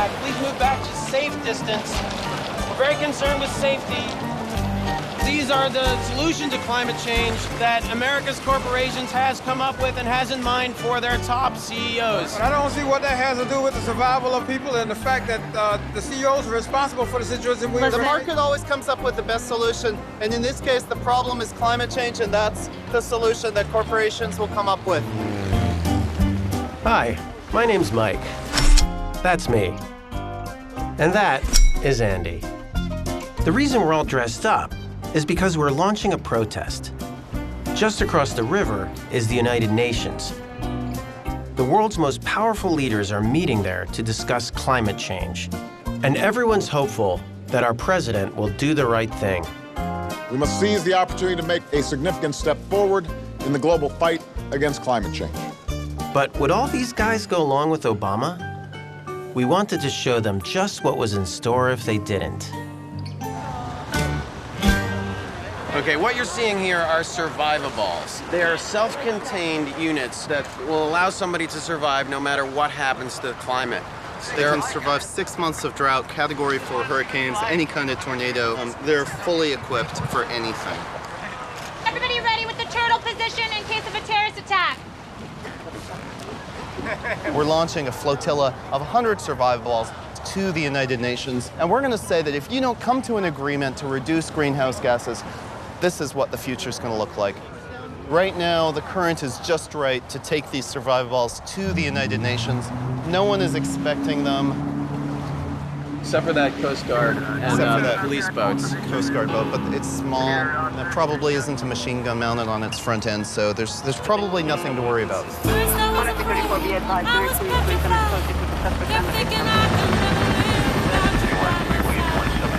back. Please move back to safe distance. We're very concerned with safety. These are the solutions to climate change that America's corporations has come up with and has in mind for their top CEOs. But I don't see what that has to do with the survival of people and the fact that the CEOs are responsible for the situation we're in. The market always comes up with the best solution, and in this case, the problem is climate change, and that's the solution that corporations will come up with. Hi, my name's Mike. That's me. And that is Andy. The reason we're all dressed up is because we're launching a protest. Just across the river is the United Nations. The world's most powerful leaders are meeting there to discuss climate change. And everyone's hopeful that our president will do the right thing. We must seize the opportunity to make a significant step forward in the global fight against climate change. But would all these guys go along with Obama? We wanted to show them just what was in store if they didn't. Okay, what you're seeing here are survivaballs. They are self-contained units that will allow somebody to survive no matter what happens to the climate. They can survive 6 months of drought, Category 4 hurricanes, any kind of tornado. They're fully equipped for anything. Everybody ready with the turtle position in case of a terrorist attack? We're launching a flotilla of 100 survivaballs to the United Nations, and we're going to say that if you don't come to an agreement to reduce greenhouse gases, this is what the future is going to look like. Right now, the current is just right to take these survivaballs to the United Nations. No one is expecting them. Except for that Coast Guard and police boats. Coast Guard boat, but it's small. And it probably isn't a machine gun mounted on its front end, so there's probably nothing to worry about.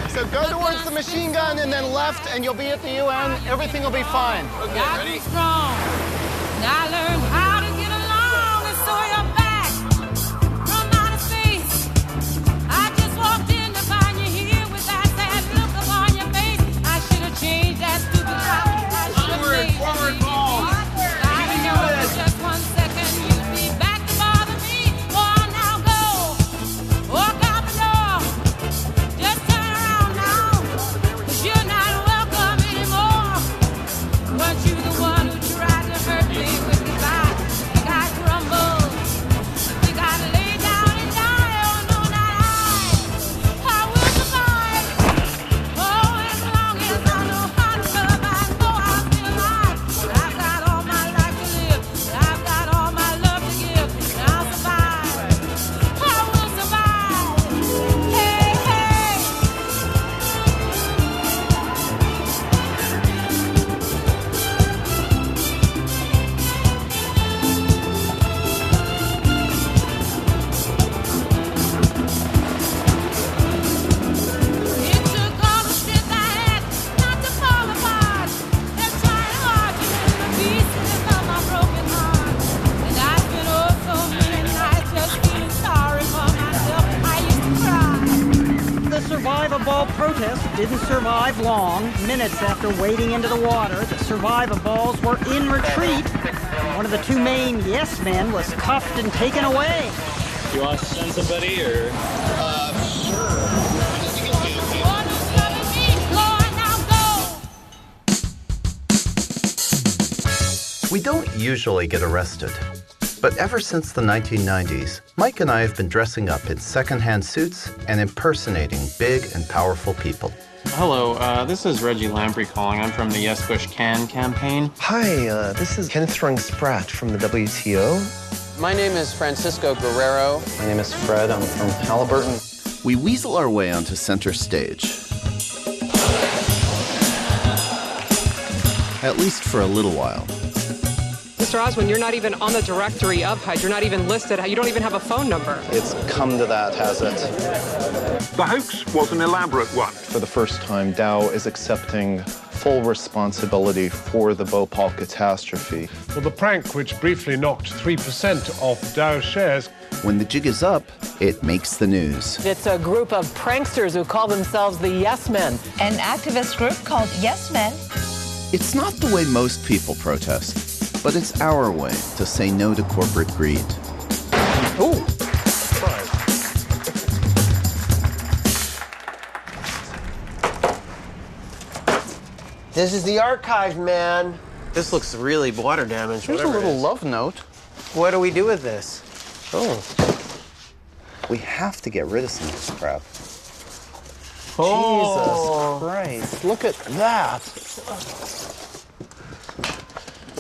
So go towards the machine gun and then left, and you'll be at the UN. Everything will be fine. Okay, ready? I learned how to get along and sew your back from outer space. I just walked in to find you here with that sad look upon your face. I should have changed that stupid outfit. Forward, balls. I know for just 1 second you'd be back to bother me. Oh, now go. Walk out the door. Just turn around now. 'Cause you're not welcome anymore. Weren't you the one who tried to hurt me with goodbye? You got crumbled. You got to lay down and die. Oh, no, not I will survive. Oh, as long as I know how to survive. Oh, I'll be alive. I've got all my life to live. I've got all my love to give. And I'll survive. I will survive. Hey, hey. It took all the strength I had not to fall apart. And trying hard to mend the pieces of my broken heart. And I spent so many nights just feeling sorry for myself. I used to cry. The Survivaball protest didn't survive long. Minutes after wading into the water, the Survivaballs were in retreat. One of the two main yes men was cuffed and taken away. You want to send somebody, or? We don't usually get arrested, but ever since the 1990s, Mike and I have been dressing up in secondhand suits and impersonating big and powerful people. Hello, this is Reggie Lamprey calling. I'm from the Yes Bush Can campaign. Hi, this is Kenneth Sprung-Spratt from the WTO. My name is Francisco Guerrero. My name is Fred. I'm from Halliburton. We weasel our way onto center stage. At least for a little while. Mr. Oswin, you're not even on the directory of HUD. You're not even listed. You don't even have a phone number. It's come to that, has it? The hoax was an elaborate one. For the first time, Dow is accepting full responsibility for the Bhopal catastrophe. Well, the prank which briefly knocked 3% off Dow shares. When the jig is up, it makes the news. It's a group of pranksters who call themselves the Yes Men. An activist group called Yes Men. It's not the way most people protest, but it's our way to say no to corporate greed. Ooh. This is the archive, man. This looks really water damaged. Here's a little love note. What do we do with this? Oh. We have to get rid of some of this crap. Oh. Jesus Christ. Look at that.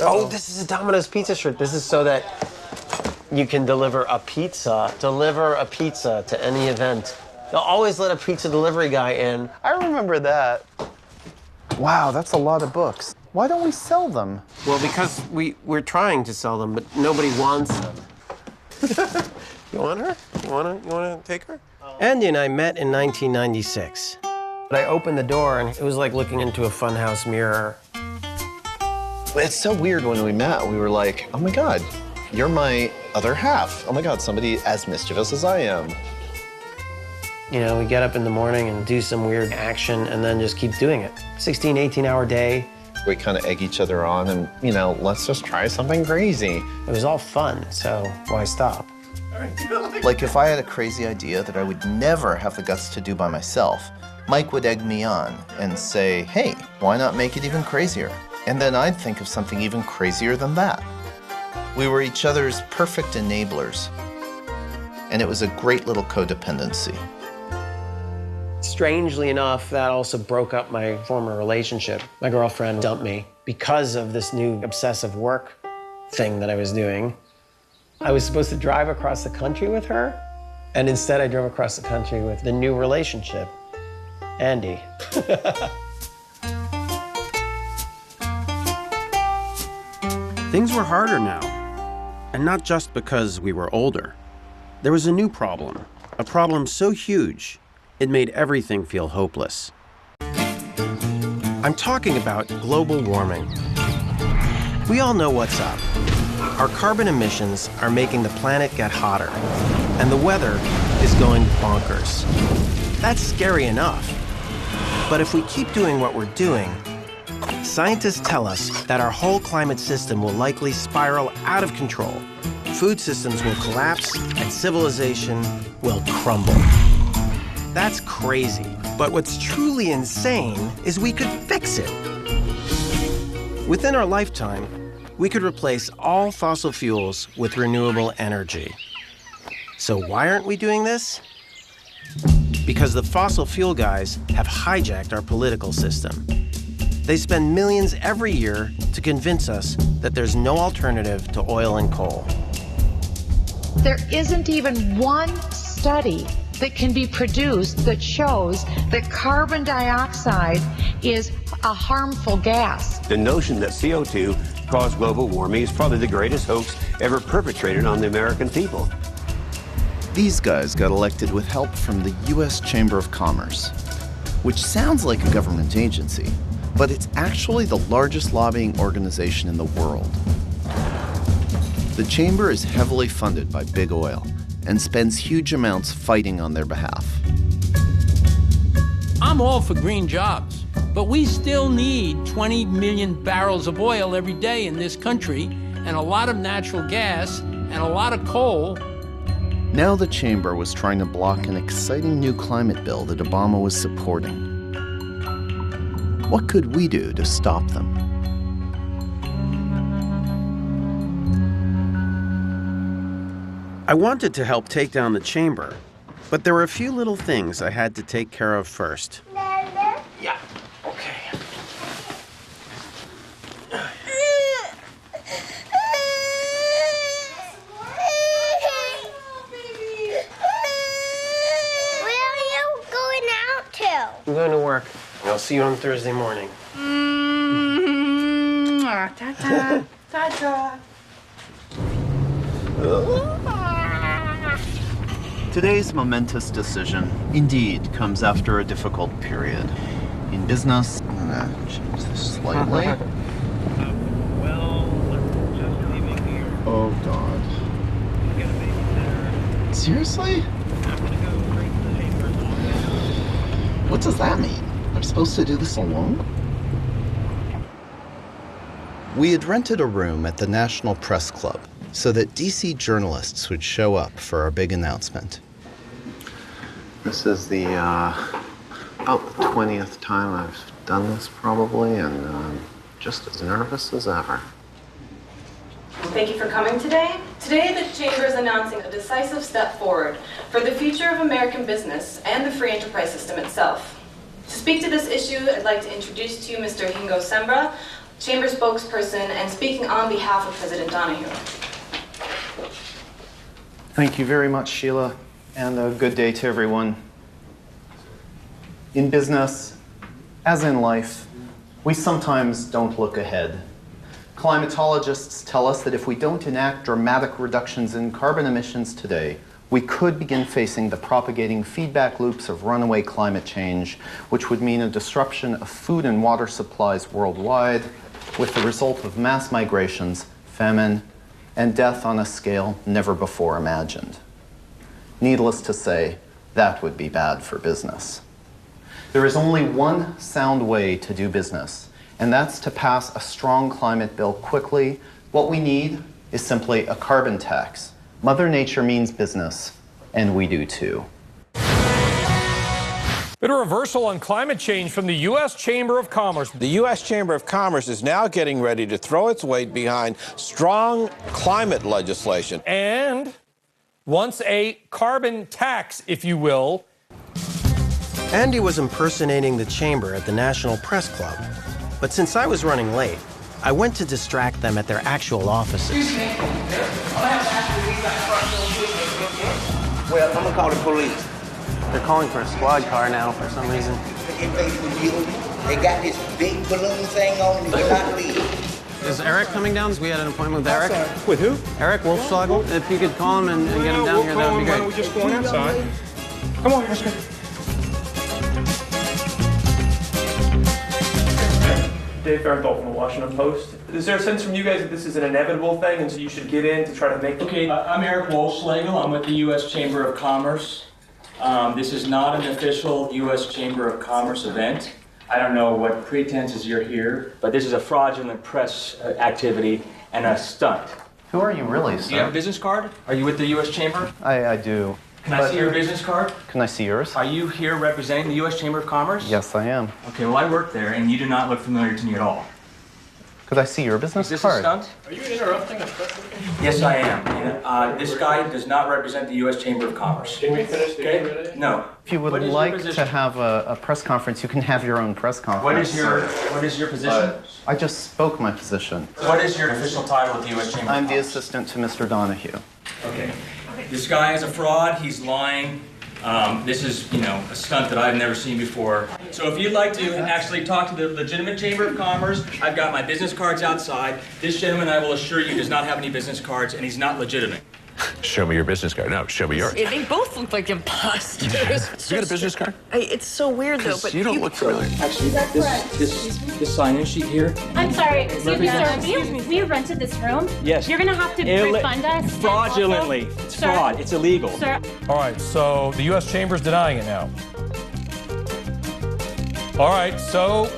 Oh, this is a Domino's pizza shirt. This is so that you can deliver a pizza. Deliver a pizza to any event. They'll always let a pizza delivery guy in. I remember that. Wow, that's a lot of books. Why don't we sell them? Well, because we're trying to sell them, but nobody wants them. You want her? You wanna take her? Andy and I met in 1996. But I opened the door and it was like looking into a funhouse mirror. It's so weird when we met. We were like, oh my God, you're my other half. Oh my God, somebody as mischievous as I am. You know, we get up in the morning and do some weird action and then just keep doing it. 16, 18-hour day. We kind of egg each other on and, you know, let's just try something crazy. It was all fun, so why stop? Like if I had a crazy idea that I would never have the guts to do by myself, Mike would egg me on and say, hey, why not make it even crazier? And then I'd think of something even crazier than that. We were each other's perfect enablers. And it was a great little codependency. Strangely enough, that also broke up my former relationship. My girlfriend dumped me because of this new obsessive work thing that I was doing. I was supposed to drive across the country with her, and instead I drove across the country with the new relationship, Andy. Things were harder now, and not just because we were older. There was a new problem, a problem so huge, it made everything feel hopeless. I'm talking about global warming. We all know what's up. Our carbon emissions are making the planet get hotter, and the weather is going bonkers. That's scary enough. But if we keep doing what we're doing, scientists tell us that our whole climate system will likely spiral out of control. Food systems will collapse, and civilization will crumble. That's crazy. But what's truly insane is we could fix it. Within our lifetime, we could replace all fossil fuels with renewable energy. So why aren't we doing this? Because the fossil fuel guys have hijacked our political system. They spend millions every year to convince us that there's no alternative to oil and coal. There isn't even one study that can be produced that shows that carbon dioxide is a harmful gas. The notion that CO2 caused global warming is probably the greatest hoax ever perpetrated on the American people. These guys got elected with help from the U.S. Chamber of Commerce, which sounds like a government agency, but it's actually the largest lobbying organization in the world. The chamber is heavily funded by big oil and spends huge amounts fighting on their behalf. I'm all for green jobs, but we still need 20 million barrels of oil every day in this country, and a lot of natural gas, and a lot of coal. Now the chamber was trying to block an exciting new climate bill that Obama was supporting. What could we do to stop them? I wanted to help take down the chamber, but there were a few little things I had to take care of first. Yeah, okay. Where are you going out to? I'm going to work. I'll see you on Thursday morning. Ta-ta. Ta-ta. Today's momentous decision indeed comes after a difficult period. In business, I'm gonna change this slightly. Oh God. Seriously? What does that mean? I'm supposed to do this alone? We had rented a room at the National Press Club so that DC journalists would show up for our big announcement. This is the about the 20th time I've done this probably, and just as nervous as ever. Thank you for coming today. Today, the Chamber is announcing a decisive step forward for the future of American business and the free enterprise system itself. To speak to this issue, I'd like to introduce to you Mr. Hingo Sembra, Chamber spokesperson, and speaking on behalf of President Donahue. Thank you very much, Sheila, and a good day to everyone. In business, as in life, we sometimes don't look ahead. Climatologists tell us that if we don't enact dramatic reductions in carbon emissions today, we could begin facing the propagating feedback loops of runaway climate change, which would mean a disruption of food and water supplies worldwide, with the result of mass migrations, famine, and death on a scale never before imagined. Needless to say, that would be bad for business. There is only one sound way to do business, and that's to pass a strong climate bill quickly. What we need is simply a carbon tax. Mother Nature means business, and we do too. Bit of reversal on climate change from the U.S. Chamber of Commerce. The U.S. Chamber of Commerce is now getting ready to throw its weight behind strong climate legislation. And wants a carbon tax, if you will. Andy was impersonating the chamber at the National Press Club. But since I was running late, I went to distract them at their actual offices. Excuse me. Well, I'm gonna call the police. They're calling for a squad car now for some reason. They got this big balloon thing on and they're not leaving. Is Eric coming down? We had an appointment with Eric. With who? Eric Wolfschlagel. If you could call him and get him down here, that would be great. Why don't we just go outside? Come on, let's go. Dave Farenthold from the Washington Post. Is there a sense from you guys that this is an inevitable thing and so you should give in to try to make... Okay, I'm Eric Wolfschlagel. I'm with the U.S. Chamber of Commerce. This is not an official U.S. Chamber of Commerce event. I don't know what pretenses you're here, but this is a fraudulent press activity and a stunt. Who are you really, sir? Do you have a business card? Are you with the U.S. Chamber? I do. Can I see your business card? Can I see yours? Are you here representing the U.S. Chamber of Commerce? Yes, I am. Okay, well, I work there, and you do not look familiar to me at all. Could I see your business Is this card? a stunt? Are you interrupting us? Yes, I am. And, this guy does not represent the U.S. Chamber of Commerce. Can we finish the Okay? No. If you would What is your like to position? have a press conference, you can have your own press conference. What is your position? I just spoke my position. What is your official title with the U.S. Chamber of I'm the Commerce? assistant to Mr. Donahue. Okay. This guy is a fraud. He's lying. This is, a stunt that I've never seen before. So if you'd like to actually talk to the legitimate Chamber of Commerce, I've got my business cards outside. This gentleman, I will assure you, does not have any business cards, and he's not legitimate. Show me your business card. No, show me yours. They both look like imposters. You got a business card? It's so weird though, but You don't look familiar. Actually, this sign-in sheet here. I'm sorry, excuse me, sir. We rented this room. Yes. You're gonna have to refund us. Fraudulently. It's fraud. It's illegal. Sir. All right, so the U.S. Chamber's denying it now. All right, so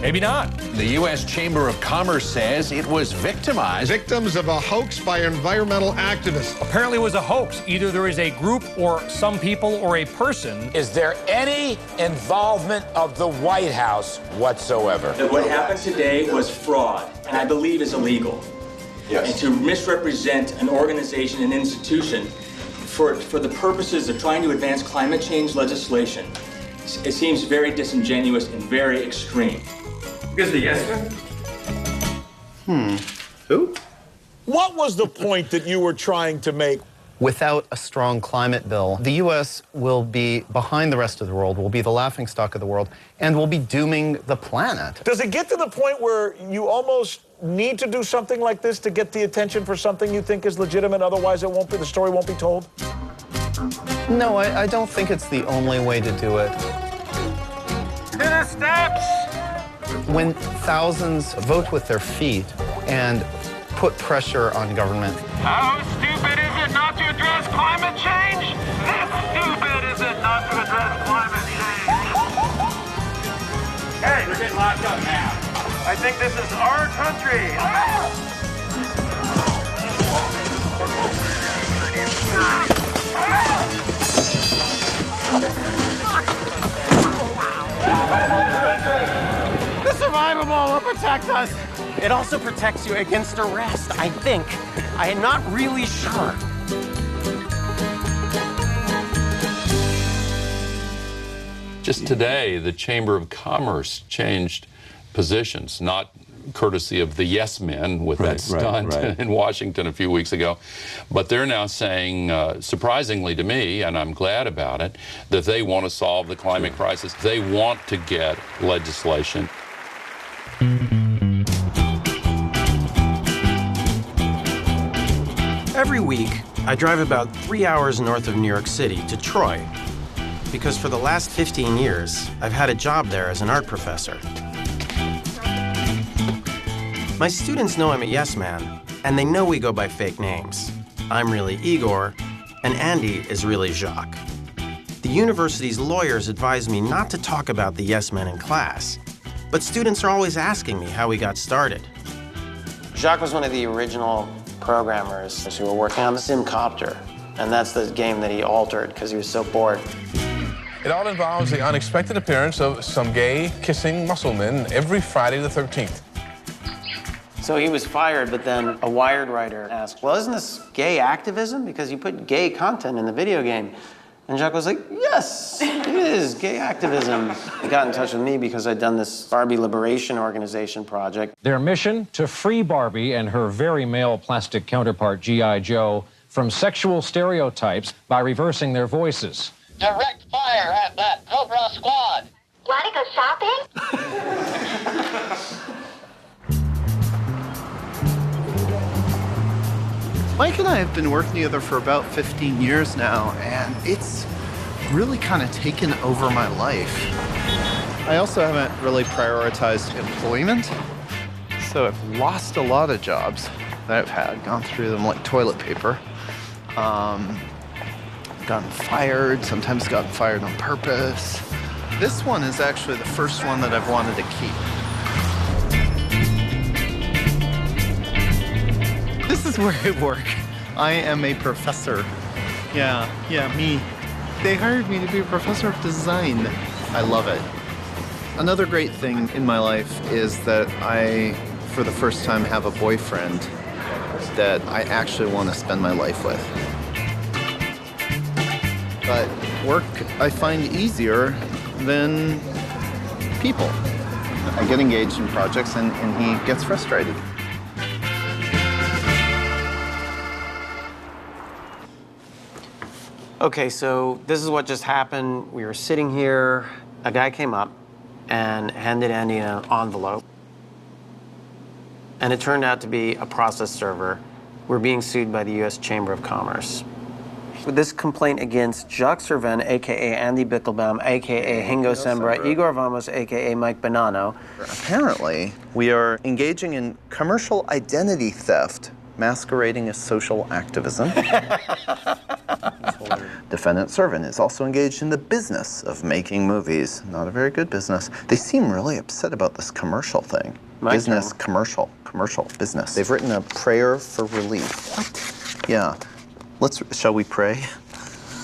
maybe not. The U.S. Chamber of Commerce says it was victimized. Victims of a hoax by environmental activists. Apparently it was a hoax. Either there is a group or some people or a person. Is there any involvement of the White House whatsoever? That what happened today was fraud, and I believe is illegal. Yes. And to misrepresent an organization, an institution, for the purposes of trying to advance climate change legislation, it seems very disingenuous and very extreme. Because the yes man? Who? What was the point that you were trying to make? Without a strong climate bill, the U.S. will be behind the rest of the world, will be the laughingstock of the world, and will be dooming the planet. Does it get to the point where you almost need to do something like this to get the attention for something you think is legitimate? Otherwise, the story won't be told? No, I don't think it's the only way to do it. To the steps! When thousands vote with their feet and put pressure on government. How stupid is it not to address climate change? This stupid is it not to address climate change? Hey, we're getting locked up now. I think this is our country. will protect us. It also protects you against arrest, I think. I am not really sure. Just today, the Chamber of Commerce changed positions, not courtesy of the yes men with that stunt in Washington a few weeks ago, but they're now saying, surprisingly to me, and I'm glad about it, that they want to solve the climate crisis. They want to get legislation. Every week, I drive about 3 hours north of New York City to Troy, because for the last 15 years, I've had a job there as an art professor. My students know I'm a yes man, and they know we go by fake names. I'm really Igor, and Andy is really Jacques. The university's lawyers advise me not to talk about the yes men in class, but students are always asking me how we got started. Jacques was one of the original programmers who were working on the Simcopter, and that's the game that he altered because he was so bored. It all involves the unexpected appearance of some gay, kissing musclemen every Friday the 13th. So he was fired, but then a Wired writer asked, well, isn't this gay activism? Because you put gay content in the video game. And Jacques was like, yes, it is gay activism. He got in touch with me because I'd done this Barbie Liberation Organization project. Their mission, to free Barbie and her very male plastic counterpart, G.I. Joe, from sexual stereotypes by reversing their voices. Direct fire at that Cobra squad. Want to go shopping? Mike and I have been working together for about 15 years now, and it's really kind of taken over my life. I also haven't really prioritized employment, so I've lost a lot of jobs that I've had, gone through them like toilet paper. Gotten fired, sometimes gotten fired on purpose. This one is actually the first one that I've wanted to keep. This is where I work. I am a professor. Yeah, me. They hired me to be a professor of design. I love it. Another great thing in my life is that I, for the first time, have a boyfriend that I actually want to spend my life with. But work I find easier than people. I get engaged in projects and he gets frustrated. Okay, so this is what just happened. We were sitting here, a guy came up and handed Andy an envelope. And it turned out to be a process server. We're being sued by the US Chamber of Commerce. With this complaint against Jacques Servan, AKA Andy Bickelbaum, AKA Hingo Sembra, Igor Vamos, AKA Mike Bonanno. Apparently, we are engaging in commercial identity theft, masquerading as social activism. Defendant Servan is also engaged in the business of making movies. Not a very good business. They seem really upset about this commercial thing. Business, commercial, business. They've written a prayer for relief. What? Yeah. Shall we pray?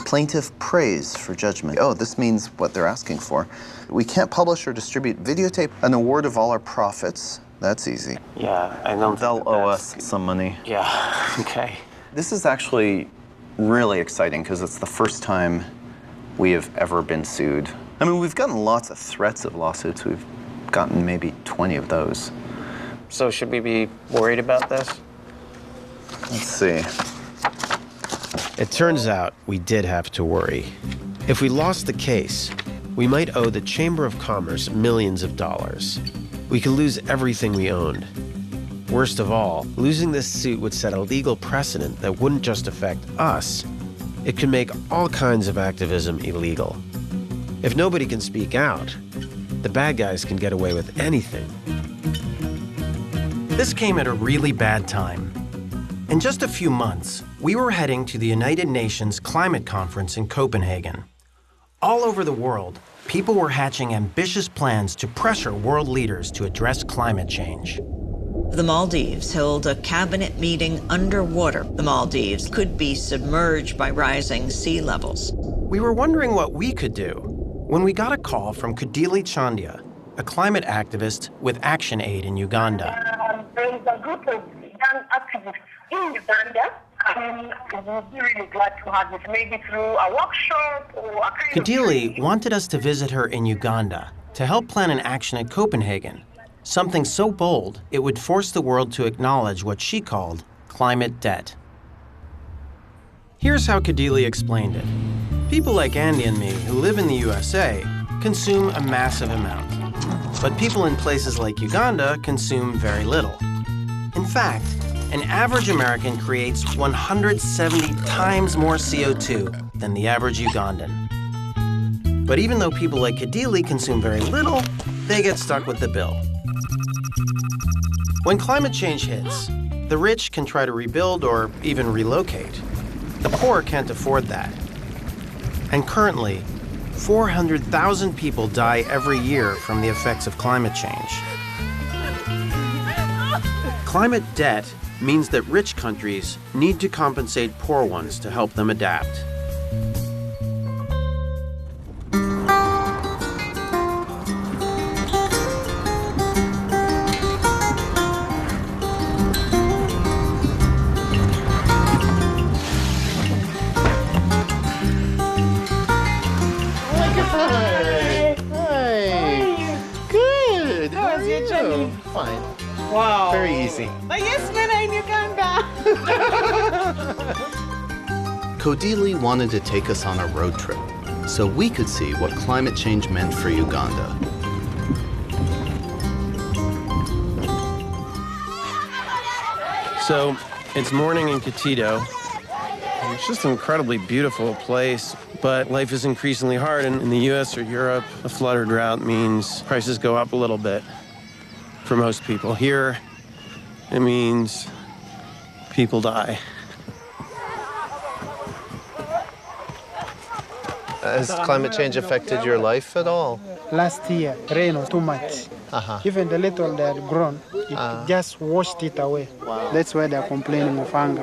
Plaintiff prays for judgment. Oh, this means what they're asking for. We can't publish or distribute videotape. An award of all our profits. That's easy. Yeah, I don't. They'll owe us some money. Yeah, okay. This is actually really exciting because it's the first time we have ever been sued. I mean, we've gotten lots of threats of lawsuits. We've gotten maybe 20 of those. So should we be worried about this? Let's see. It turns out we did have to worry. If we lost the case, we might owe the Chamber of Commerce millions of dollars. We could lose everything we owned. Worst of all, losing this suit would set a legal precedent that wouldn't just affect us. It could make all kinds of activism illegal. If nobody can speak out, the bad guys can get away with anything. This came at a really bad time. In just a few months, we were heading to the United Nations Climate Conference in Copenhagen. All over the world, people were hatching ambitious plans to pressure world leaders to address climate change. The Maldives held a cabinet meeting underwater. The Maldives could be submerged by rising sea levels. We were wondering what we could do when we got a call from Kadili Chandia, a climate activist with Action Aid in Uganda. There is a group of young activists in Uganda. We'll be really glad to have it, maybe through a workshop or a kind Kadili wanted us to visit her in Uganda to help plan an action at Copenhagen, something so bold it would force the world to acknowledge what she called climate debt. Here's how Kadili explained it. People like Andy and me who live in the USA consume a massive amount, but people in places like Uganda consume very little. In fact, an average American creates 170 times more CO2 than the average Ugandan. But even though people like Kadili consume very little, they get stuck with the bill. When climate change hits, the rich can try to rebuild or even relocate. The poor can't afford that. And currently, 400,000 people die every year from the effects of climate change. Climate debt means that rich countries need to compensate poor ones to help them adapt. Good. How are you? Fine. Wow. Very easy. The yes men are in Uganda. Kadili wanted to take us on a road trip so we could see what climate change meant for Uganda. So, it's morning in Katito. It's just an incredibly beautiful place, but life is increasingly hard. And in the US or Europe, a flood or drought means prices go up a little bit for most people. Here, it means people die. Has climate change affected your life at all? Last year, rain was too much. Even the little they had grown, it just washed it away. Wow. That's why they're complaining of hunger.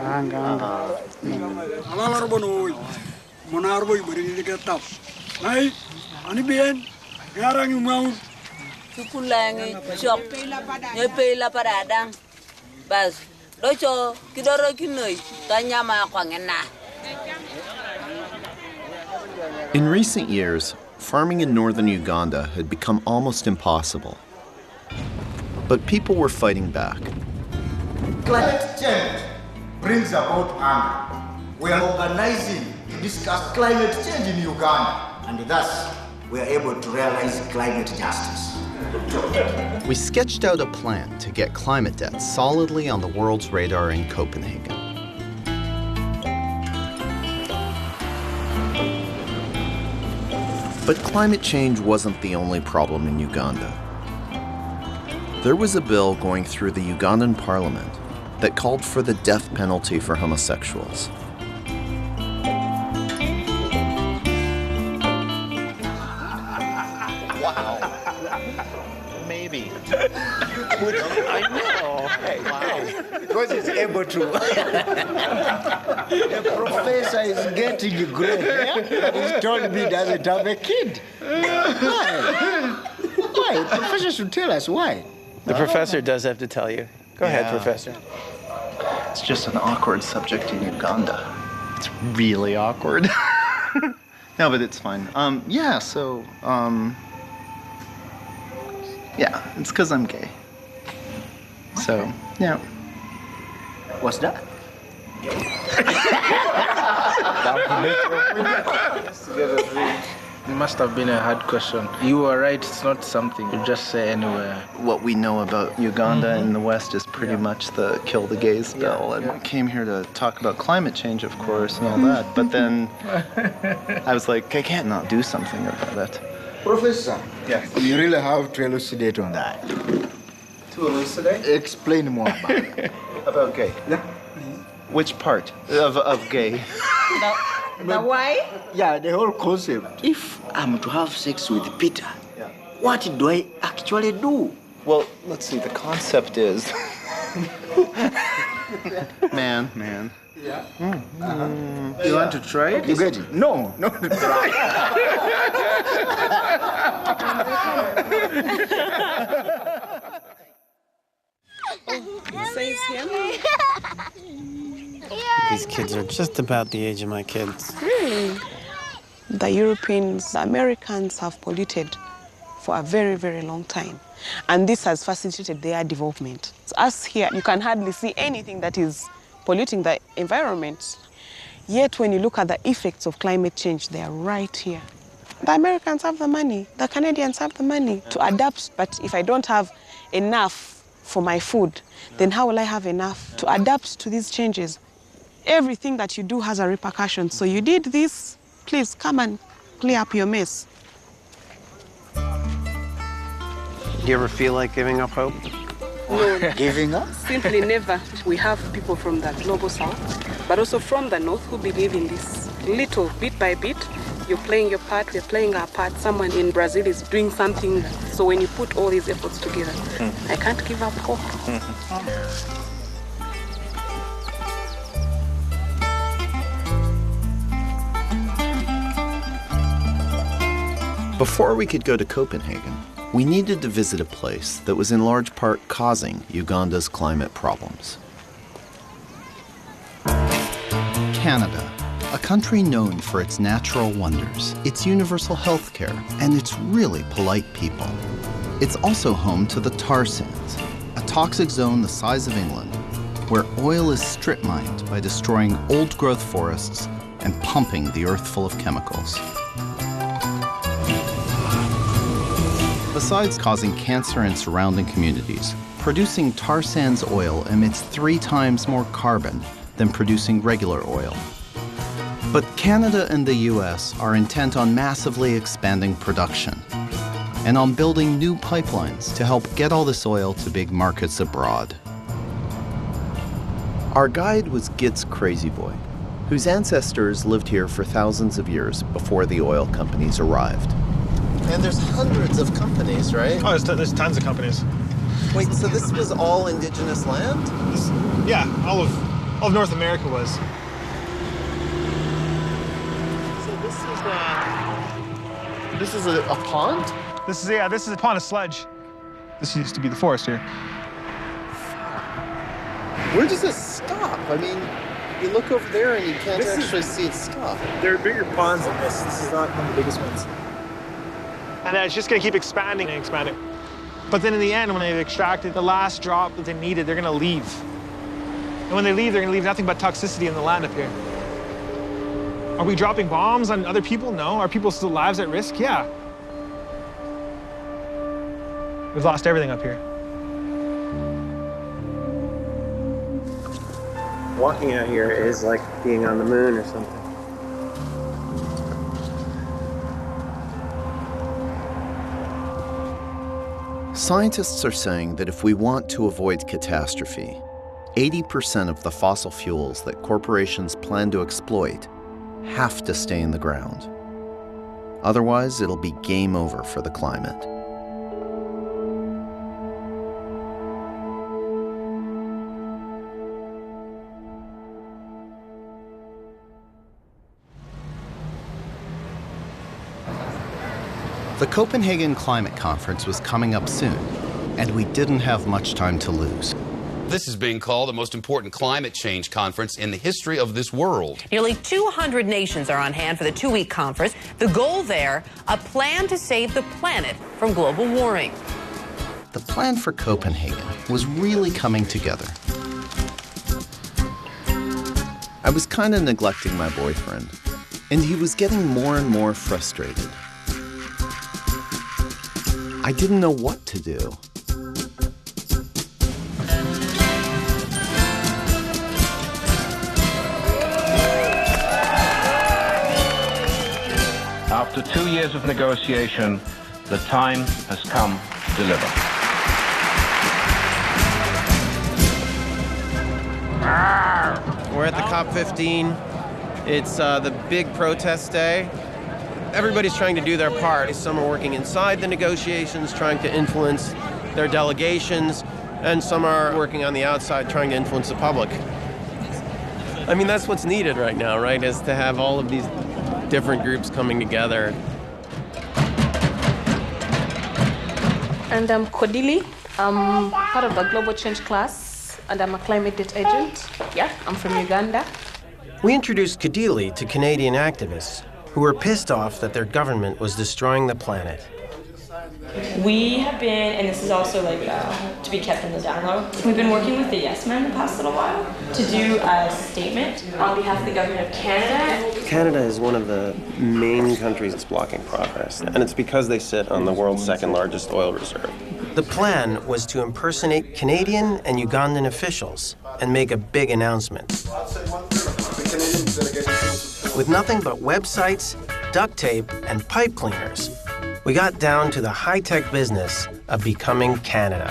In recent years, farming in northern Uganda had become almost impossible. But people were fighting back. Climate change brings about hunger. We are organizing to discuss climate change in Uganda, and thus we are able to realize climate justice. We sketched out a plan to get climate debt solidly on the world's radar in Copenhagen. But climate change wasn't the only problem in Uganda. There was a bill going through the Ugandan parliament that called for the death penalty for homosexuals. Wow. Maybe. I know. Because he's able to. The professor is getting great. He's told me he doesn't have a kid. Why? Why? The professor should tell us why. The professor does have to tell you. Go ahead, Professor. It's just an awkward subject in Uganda. It's really awkward. No, but it's fine. Yeah, it's because I'm gay. So, yeah. What's that? It must have been a hard question. You were right, it's not something you just say anywhere. What we know about Uganda in the West is pretty much the kill the gays bill. And I came here to talk about climate change, of course, and all that. But then I was like, I can't not do something about it. Professor, you really have to elucidate on that. To elucidate? Explain more about it. About gay? Yeah. Which part of gay? The why? Yeah, the whole concept. If I'm to have sex with Peter, what do I actually do? Well, let's see, the concept is Man. Yeah. You want to try it? You get it? No. Says him. These kids are just about the age of my kids. Really? The Europeans, the Americans have polluted for a very, very long time. And this has facilitated their development. So us here, you can hardly see anything that is polluting the environment. Yet when you look at the effects of climate change, they are right here. The Americans have the money, the Canadians have the money to adapt, but if I don't have enough for my food, then how will I have enough to adapt to these changes? Everything that you do has a repercussion. So you did this, please come and clear up your mess. Do you ever feel like giving up hope? No. Giving up? Simply never. We have people from the global south, but also from the north who believe in this. Little, bit by bit, you're playing your part, we're playing our part. Someone in Brazil is doing something. So when you put all these efforts together, I can't give up hope. Before we could go to Copenhagen, we needed to visit a place that was in large part causing Uganda's climate problems. Canada, a country known for its natural wonders, its universal health care, and its really polite people. It's also home to the tar sands, a toxic zone the size of England, where oil is strip mined by destroying old-growth forests and pumping the earth full of chemicals. Besides causing cancer in surrounding communities, producing tar sands oil emits 3 times more carbon than producing regular oil. But Canada and the US are intent on massively expanding production and on building new pipelines to help get all this oil to big markets abroad. Our guide was Git's Crazy Boy, whose ancestors lived here for thousands of years before the oil companies arrived. And there's hundreds of companies, right? Oh, there's tons of companies. Wait, so this was all indigenous land? Yeah, all of North America was. So this is a pond? This is a pond of sludge. This used to be the forest here. Where does this stop? I mean, you look over there and you can't actually see it stop. There are bigger ponds than this. This is not one of the biggest ones. And then it's just going to keep expanding and expanding. But then in the end, when they've extracted the last drop that they needed, they're going to leave. And when they leave, they're going to leave nothing but toxicity in the land up here. Are we dropping bombs on other people? No. Are people's still lives at risk? Yeah. We've lost everything up here. Walking out here is like being on the moon or something. Scientists are saying that if we want to avoid catastrophe, 80% of the fossil fuels that corporations plan to exploit have to stay in the ground. Otherwise, it'll be game over for the climate. The Copenhagen Climate Conference was coming up soon, and we didn't have much time to lose. This is being called the most important climate change conference in the history of this world. Nearly 200 nations are on hand for the 2-week conference. The goal there, a plan to save the planet from global warming. The plan for Copenhagen was really coming together. I was kind of neglecting my boyfriend, and he was getting more and more frustrated. I didn't know what to do. After 2 years of negotiation, the time has come to deliver. We're at the COP15. It's the big protest day. Everybody's trying to do their part. Some are working inside the negotiations, trying to influence their delegations. And some are working on the outside trying to influence the public. I mean, that's what's needed right now, right? Is to have all of these different groups coming together. And I'm Kodili. I'm part of the Global Change class, and I'm a climate data agent. Yeah, I'm from Uganda. We introduced Kadili to Canadian activists who were pissed off that their government was destroying the planet. We have been, and this is also like to be kept in the down low, we've been working with the Yes Men the past little while to do a statement on behalf of the government of Canada. Canada is one of the main countries that's blocking progress, and it's because they sit on the world's second largest oil reserve. The plan was to impersonate Canadian and Ugandan officials and make a big announcement. With nothing but websites, duct tape, and pipe cleaners, we got down to the high-tech business of becoming Canada.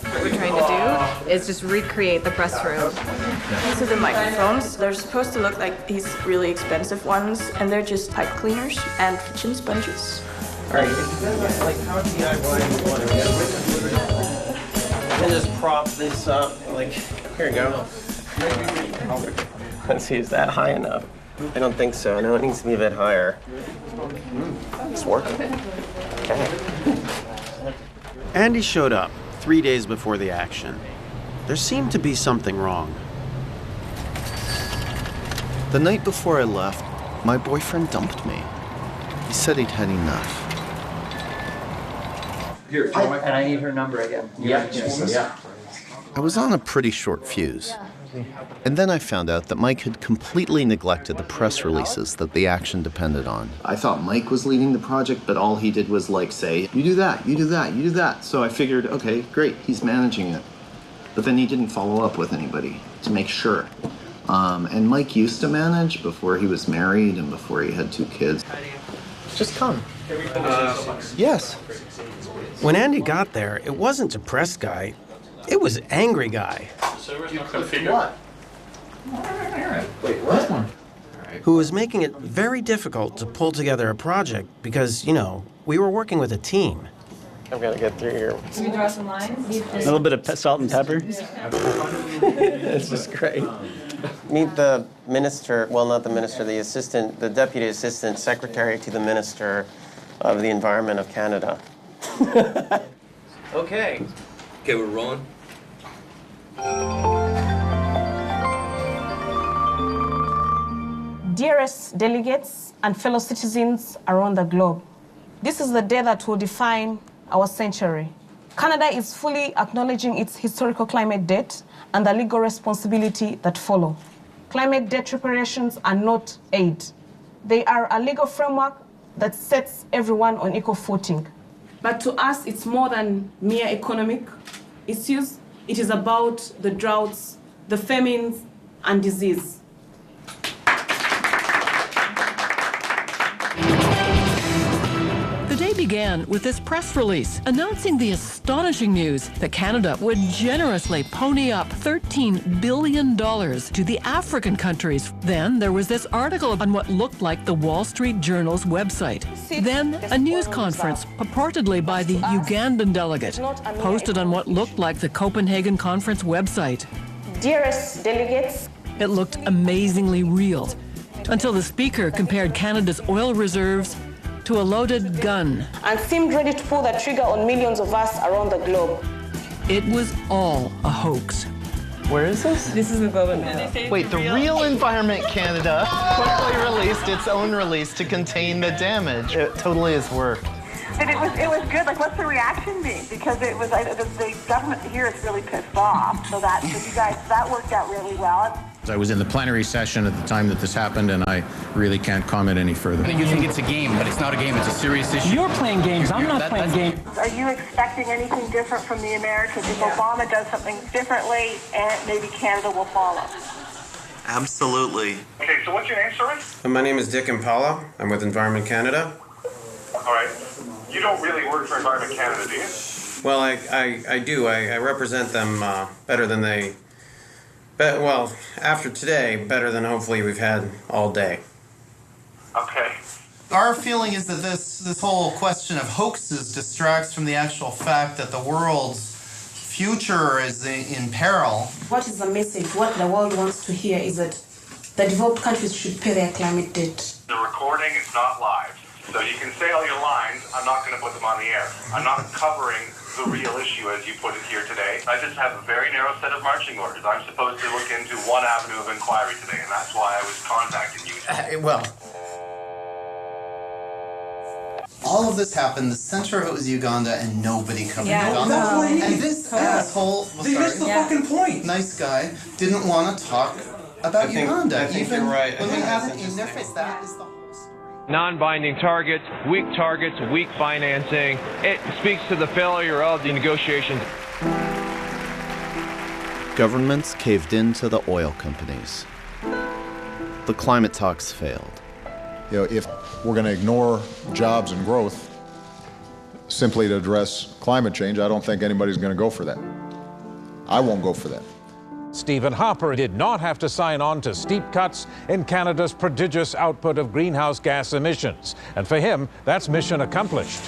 What we're trying to do is just recreate the press room. These are the microphones. They're supposed to look like these really expensive ones, and they're just pipe cleaners and kitchen sponges. All right, like how DIY you want to get rid of it? And just prop this up, like, here you go. Let's see, is that high enough? I don't think so. No, it needs to be a bit higher. It's working. Okay. Andy showed up 3 days before the action. There seemed to be something wrong. The night before I left, my boyfriend dumped me. He said he'd had enough. Here, and I need her number again. Yeah. I was on a pretty short fuse. And then I found out that Mike had completely neglected the press releases that the action depended on. I thought Mike was leading the project, but all he did was say, you do that, you do that, you do that. So I figured, okay, great, he's managing it. But then he didn't follow up with anybody to make sure. And Mike used to manage before he was married and before he had 2 kids. Just come. Yes. When Andy got there, it wasn't depressed guy, it was angry guy. What? Wait, what? Who was making it very difficult to pull together a project because, we were working with a team. I've got to get through here. Can we draw some lines? A little bit of salt and pepper. This is great. Meet the minister, well, not the minister, the deputy assistant secretary to the Minister of the Environment of Canada. Okay. Okay, we're rolling. Dearest delegates and fellow citizens around the globe, this is the day that will define our century. Canada is fully acknowledging its historical climate debt and the legal responsibility that follow. Climate debt reparations are not aid. They are a legal framework that sets everyone on equal footing. But to us, it's more than mere economic issues. It is about the droughts, the famines, and disease. The day began with this press release announcing the astonishing news that Canada would generously pony up $13 billion to the African countries. Then there was this article on what looked like the Wall Street Journal's website. Then a news conference purportedly by the Ugandan delegate posted on what looked like the Copenhagen conference website. Dearest delegates, it looked amazingly real until the speaker compared Canada's oil reserves to a loaded gun. And seemed ready to pull the trigger on millions of us around the globe. It was all a hoax. Where is this? This is the Documental. Wait, the Real Environment Canada quickly released its own release to contain the damage. It totally has worked. And it was good. Like, what's the reaction been? Because it was the government here is really pissed off. So that worked out really well. I was in the plenary session at the time that this happened, and I really can't comment any further. You think it's a game, but it's not a game. It's a serious issue. You're playing games. I'm not playing games. Are you expecting anything different from the Americans? If Obama does something differently, and maybe Canada will follow? Absolutely. Okay, so what's your name, sorry? My name is Dick Impala. I'm with Environment Canada. All right. You don't really work for Environment Canada, do you? Well, I do. I represent them better than they... Well, after today, better than hopefully we've had all day. Okay. Our feeling is that this whole question of hoaxes distracts from the actual fact that the world's future is in peril. What is the message? What the world wants to hear is that the developed countries should pay their climate debt. The recording is not live, so you can say all your lines. I'm not going to put them on the air. I'm not covering the real issue as you put it here today. I just have a very narrow set of marching orders. I'm supposed to look into one avenue of inquiry today, and that's why I was contacting you. Well, all of this happened. The center of it was Uganda, and nobody covered Uganda. That's what he And this asshole, They missed the fucking point. Nice guy, didn't want to talk about Uganda. I think even you're right. when they had it in their face. That is the Non-binding targets, weak financing. It speaks to the failure of the negotiations. Governments caved in to the oil companies. The climate talks failed. You know, if we're going to ignore jobs and growth simply to address climate change, I don't think anybody's going to go for that. I won't go for that. Stephen Harper did not have to sign on to steep cuts in Canada's prodigious output of greenhouse gas emissions. And for him, that's mission accomplished.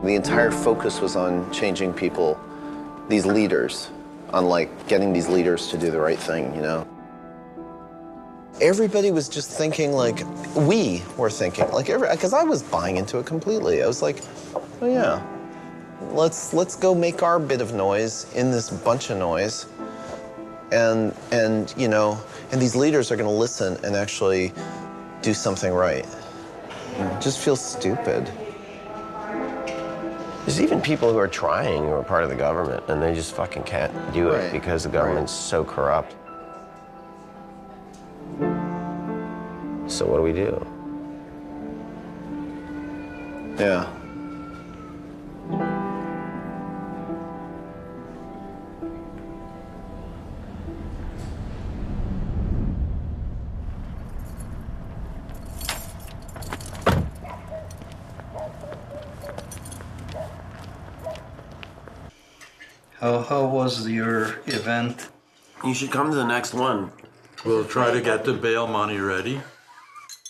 The entire focus was on changing people, these leaders, on like getting these leaders to do the right thing, you know? Everybody was just thinking like, we were thinking, like because I was buying into it completely. I was like, oh yeah, let's go make our bit of noise in this bunch of noise. And you know, and these leaders are gonna listen and actually do something right. It just feels stupid. There's even people who are trying who are part of the government and they just fucking can't do it because the government's so corrupt. So what do we do? Yeah. How was your event? You should come to the next one. We'll try to get the bail money ready.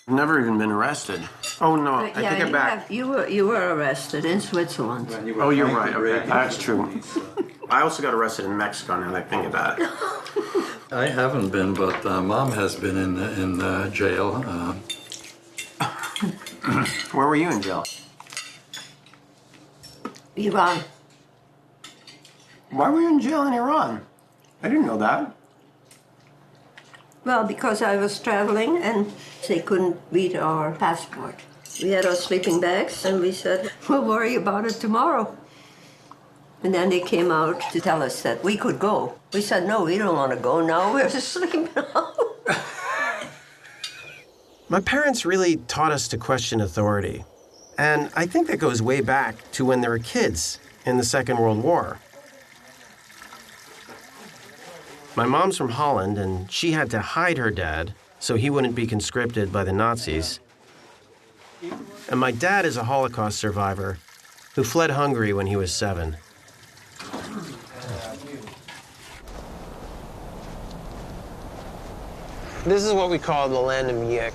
I've never even been arrested. Oh no, I take it back. You were arrested in Switzerland. Oh, you're right. Okay, that's true. I also got arrested in Mexico. Now that I think about it. I haven't been, but Mom has been in jail. Where were you in jail? Iran. Why were you in jail in Iran? I didn't know that. Well, because I was traveling and they couldn't read our passport. We had our sleeping bags and we said, we'll worry about it tomorrow. And then they came out to tell us that we could go. We said, no, we don't want to go now. We're asleep now. My parents really taught us to question authority. And I think that goes way back to when they were kids in the Second World War. My mom's from Holland, and she had to hide her dad so he wouldn't be conscripted by the Nazis. And my dad is a Holocaust survivor who fled Hungary when he was 7. This is what we call the land of Yik.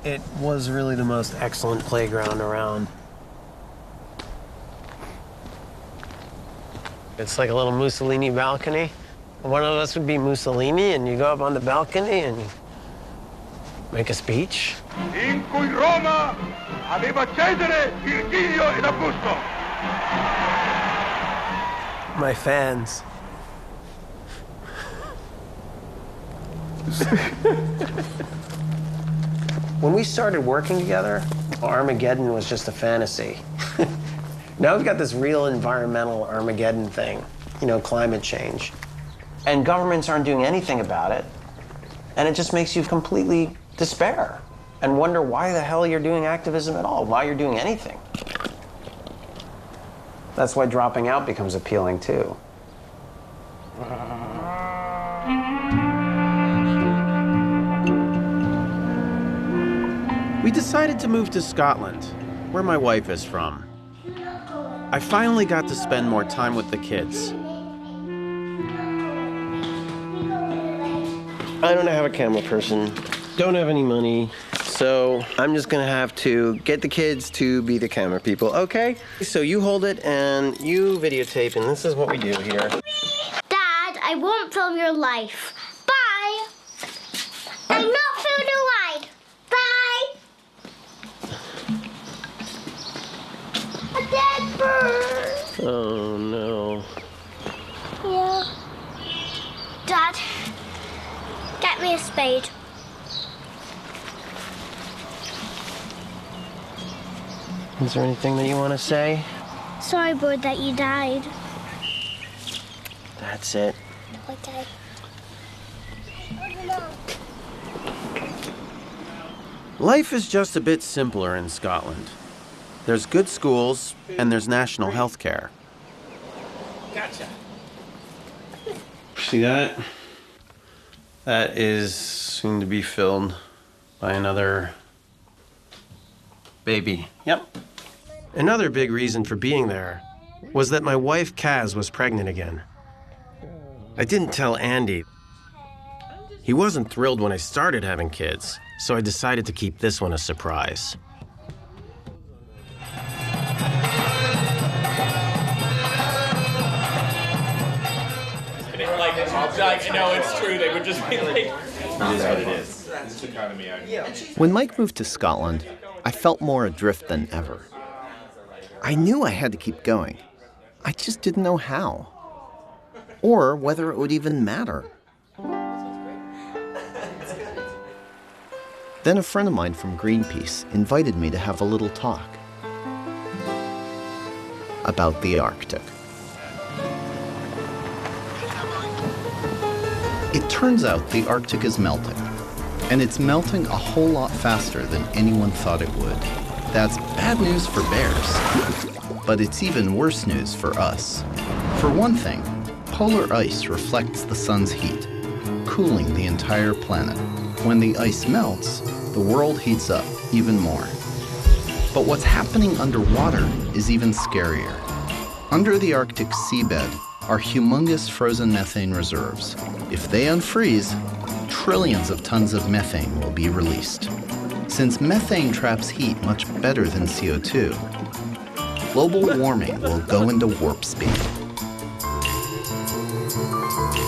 It was really the most excellent playground around. It's like a little Mussolini balcony. One of us would be Mussolini, and you go up on the balcony and make a speech. In cui Roma aveva Cesare, Virgilio ed Augusto. My fans. When we started working together, Armageddon was just a fantasy. Now we've got this real environmental Armageddon thing, you know, climate change. And governments aren't doing anything about it. And it just makes you completely despair and wonder why the hell you're doing activism at all, why you're doing anything. That's why dropping out becomes appealing too. We decided to move to Scotland, where my wife is from. I finally got to spend more time with the kids. I don't have a camera person, don't have any money, so I'm just gonna have to get the kids to be the camera people, okay? So you hold it and you videotape, and this is what we do here. Dad, I won't film your life. Bye. I'm not filming your life. Bye. A dead bird. Oh, no. Yeah. Dad, get me a spade. Is there anything that you want to say? Sorry, bird, that you died. That's it. Okay. Life is just a bit simpler in Scotland. There's good schools, and there's national health care. Gotcha. See that? That is soon to be filled by another baby. Yep. Another big reason for being there was that my wife, Kaz, was pregnant again. I didn't tell Andy. He wasn't thrilled when I started having kids, so I decided to keep this one a surprise. I know it's true. They would just be like, it is what it is. When Mike moved to Scotland, I felt more adrift than ever. I knew I had to keep going. I just didn't know how. Or whether it would even matter. Then a friend of mine from Greenpeace invited me to have a little talk about the Arctic. It turns out the Arctic is melting, and it's melting a whole lot faster than anyone thought it would. That's bad news for bears, but it's even worse news for us. For one thing, polar ice reflects the sun's heat, cooling the entire planet. When the ice melts, the world heats up even more. But what's happening underwater is even scarier. Under the Arctic seabed are humongous frozen methane reserves. If they unfreeze, trillions of tons of methane will be released. Since methane traps heat much better than CO2, global warming will go into warp speed.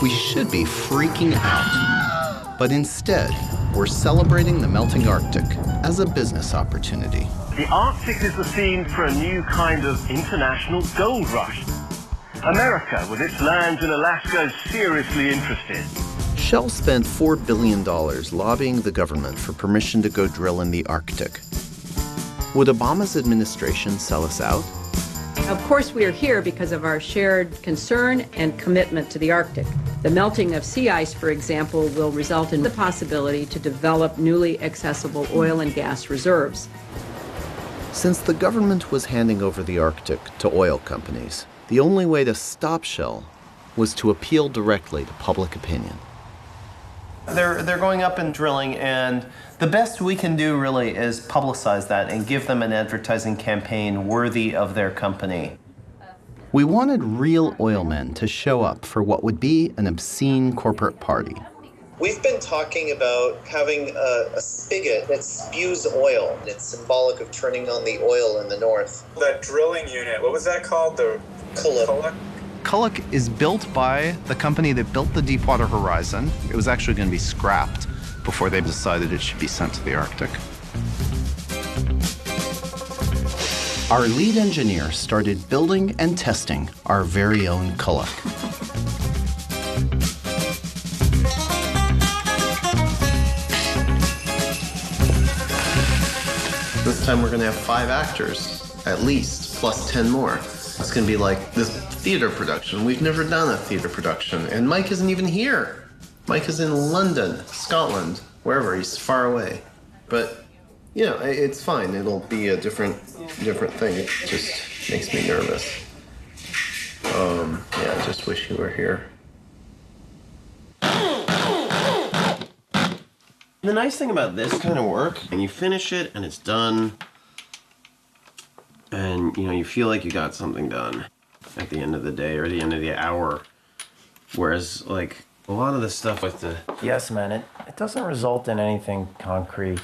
We should be freaking out, but instead, we're celebrating the melting Arctic as a business opportunity. The Arctic is the scene for a new kind of international gold rush. America, with its lands in Alaska, is seriously interested. Shell spent $4 billion lobbying the government for permission to go drill in the Arctic. Would Obama's administration sell us out? Of course, we are here because of our shared concern and commitment to the Arctic. The melting of sea ice, for example, will result in the possibility to develop newly accessible oil and gas reserves. Since the government was handing over the Arctic to oil companies, the only way to stop Shell was to appeal directly to public opinion. They're going up and drilling, and the best we can do really is publicize that and give them an advertising campaign worthy of their company. We wanted real oilmen to show up for what would be an obscene corporate party. We've been talking about having a spigot that spews oil. It's symbolic of turning on the oil in the north. That drilling unit, what was that called? The Culloch. Culloch is built by the company that built the Deepwater Horizon. It was actually going to be scrapped before they decided it should be sent to the Arctic. Our lead engineer started building and testing our very own Culloch. This time we're going to have 5 actors, at least, plus 10 more. It's going to be like this theater production. We've never done a theater production, and Mike isn't even here. Mike is in London, Scotland, wherever. He's far away. But, you know, it's fine. It'll be a different thing. It just makes me nervous. Yeah, I just wish you were here. The nice thing about this kind of work, and you finish it and it's done, and you feel like you got something done at the end of the day or the end of the hour. Whereas like a lot of the stuff with the yes men, it doesn't result in anything concrete.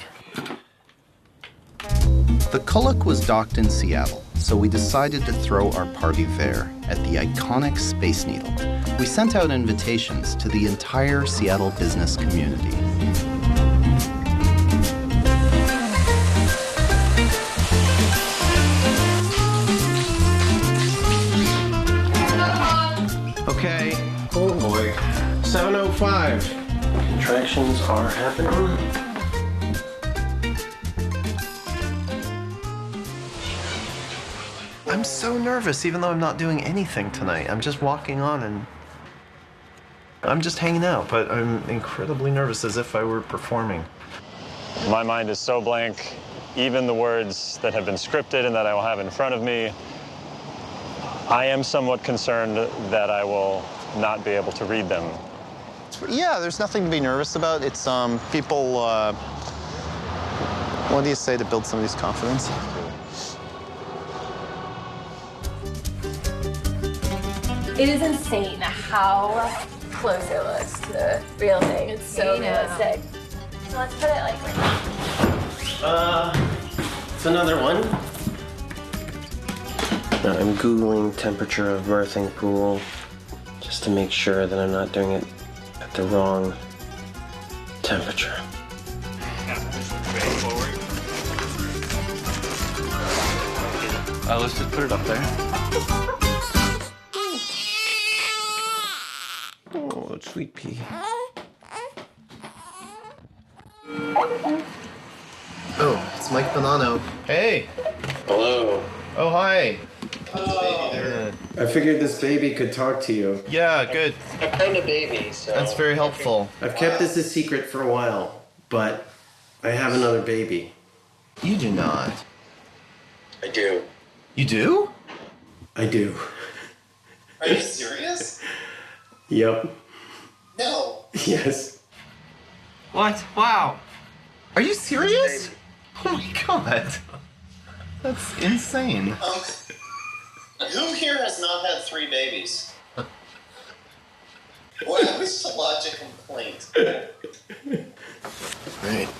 The Kuluk was docked in Seattle, so we decided to throw our party there at the iconic Space Needle. We sent out invitations to the entire Seattle business community. Okay, oh boy, 7:05. Contractions are happening. I'm so nervous, even though I'm not doing anything tonight. I'm just walking on and I'm just hanging out, but I'm incredibly nervous as if I were performing. My mind is so blank, even the words that have been scripted and that I will have in front of me, I am somewhat concerned that I will not be able to read them. Yeah, there's nothing to be nervous about. It's people, what do you say to build somebody's confidence? It is insane how close it looks to the real thing. It's so realistic. So let's put it like It's another one. I'm Googling temperature of birthing pool just to make sure that I'm not doing it at the wrong temperature. Let's just put it up there. Oh, sweet pea. Oh, it's Mike Bonanno. Hey. Hello. Oh, hi. I figured this baby could talk to you. Yeah, good. I found a baby, so... That's very helpful. I've kept this a secret for a while, but I have another baby. You do not. I do. You do? I do. Are you serious? Yep. No. Yes. What? Wow. Are you serious? Oh my god. That's insane. Who here has not had 3 babies? What is to lodge a complaint? Right.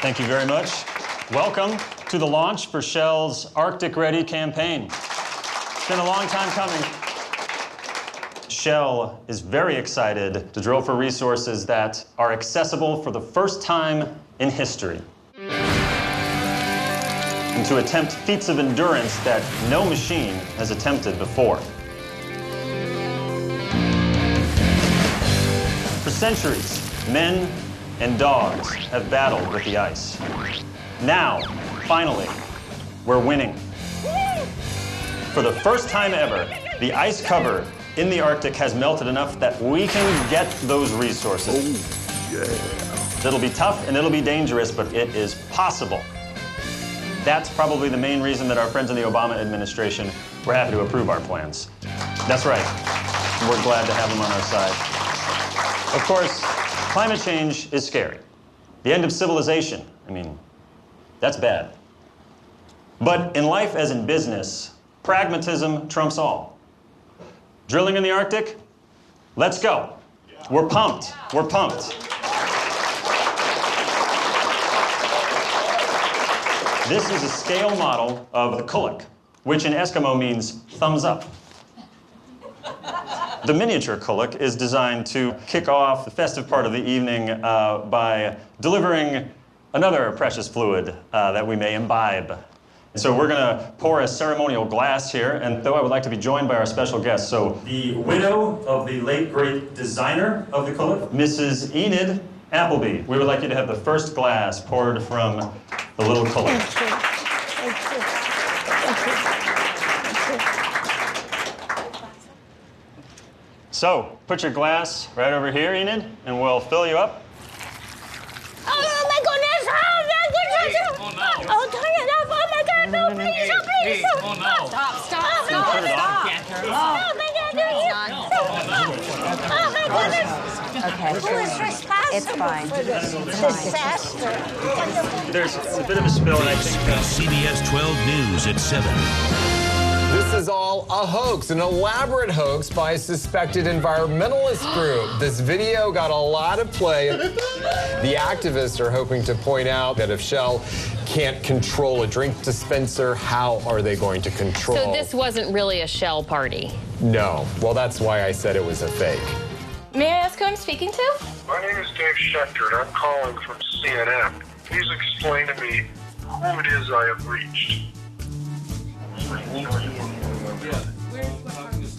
Thank you very much. Welcome to the launch for Shell's Arctic Ready campaign. It's been a long time coming. Shell is very excited to drill for resources that are accessible for the first time in history, and to attempt feats of endurance that no machine has attempted before. For centuries, men and dogs have battled with the ice. Now, finally, we're winning. For the first time ever, the ice cover in the Arctic has melted enough that we can get those resources. Oh, yeah. It'll be tough and it'll be dangerous, but it is possible. That's probably the main reason that our friends in the Obama administration were happy to approve our plans. That's right. We're glad to have them on our side. Of course, climate change is scary. The end of civilization, I mean, that's bad. But in life as in business, pragmatism trumps all. Drilling in the Arctic? Let's go. We're pumped. We're pumped. This is a scale model of the Kuluk, which in Eskimo means thumbs up. The miniature Kuluk is designed to kick off the festive part of the evening by delivering another precious fluid that we may imbibe. So we're gonna pour a ceremonial glass here, and though I would like to be joined by our special guest. So the widow of the late great designer of the Kuluk, Mrs. Enid Appleby, we would like you to have the first glass poured from the little cullet. So, put your glass right over here, Enid, and we'll fill you up. Oh my goodness! Oh my goodness! Oh no! Oh, turn it off! Oh my God! No, please! No, please! Hey, oh no! Stop! Oh my God! Oh my goodness! Okay. Who is responsible It's fine. for this disaster? There's a bit of a spill, and I think CBS 12 News at 7. This is all a hoax, an elaborate hoax by a suspected environmentalist group. This video got a lot of play. The activists are hoping to point out that if Shell can't control a drink dispenser, how are they going to control? So this wasn't really a Shell party? No. Well, that's why I said it was a fake. May I ask who I'm speaking to? My name is Dave Schechter, and I'm calling from CNN. Please explain to me who it is I have reached.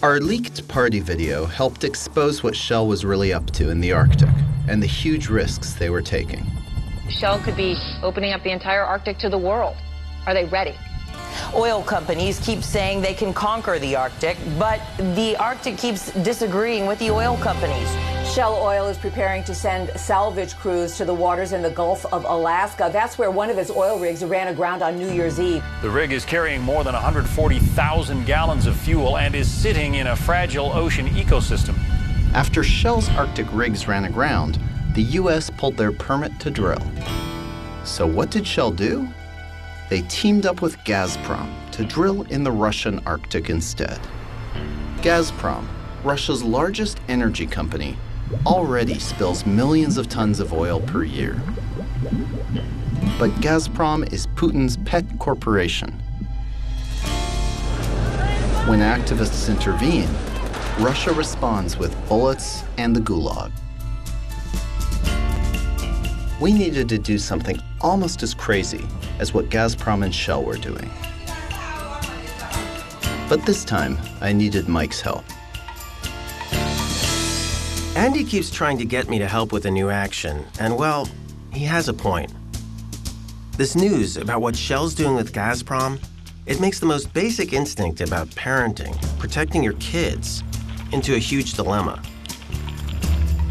Our leaked party video helped expose what Shell was really up to in the Arctic and the huge risks they were taking. Shell could be opening up the entire Arctic to the world. Are they ready? Oil companies keep saying they can conquer the Arctic, but the Arctic keeps disagreeing with the oil companies. Shell Oil is preparing to send salvage crews to the waters in the Gulf of Alaska. That's where one of its oil rigs ran aground on New Year's Eve. The rig is carrying more than 140,000 gallons of fuel and is sitting in a fragile ocean ecosystem. After Shell's Arctic rigs ran aground, the U.S. pulled their permit to drill. So what did Shell do? They teamed up with Gazprom to drill in the Russian Arctic instead. Gazprom, Russia's largest energy company, already spills millions of tons of oil per year. But Gazprom is Putin's pet corporation. When activists intervene, Russia responds with bullets and the Gulag. We needed to do something almost as crazy as what Gazprom and Shell were doing. But this time, I needed Mike's help. Andy keeps trying to get me to help with a new action, and well, he has a point. This news about what Shell's doing with Gazprom, it makes the most basic instinct about parenting, protecting your kids, into a huge dilemma.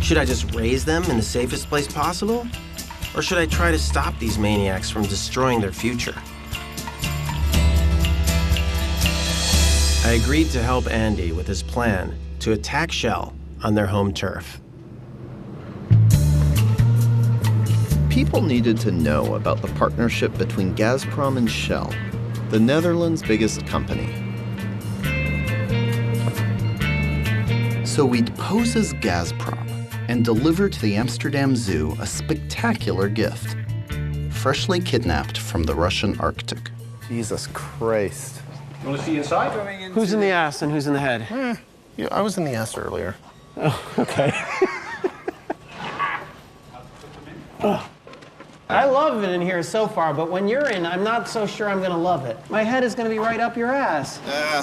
Should I just raise them in the safest place possible? Or should I try to stop these maniacs from destroying their future? I agreed to help Andy with his plan to attack Shell on their home turf. People needed to know about the partnership between Gazprom and Shell, the Netherlands' biggest company. So we'd pose as Gazprom and deliver to the Amsterdam Zoo a spectacular gift, freshly kidnapped from the Russian Arctic. Jesus Christ. You want to see inside? Who's in the ass and who's in the head? Yeah, I was in the ass earlier. Oh, okay. I love it in here so far, but when you're in, I'm not so sure I'm gonna love it. My head is gonna be right up your ass.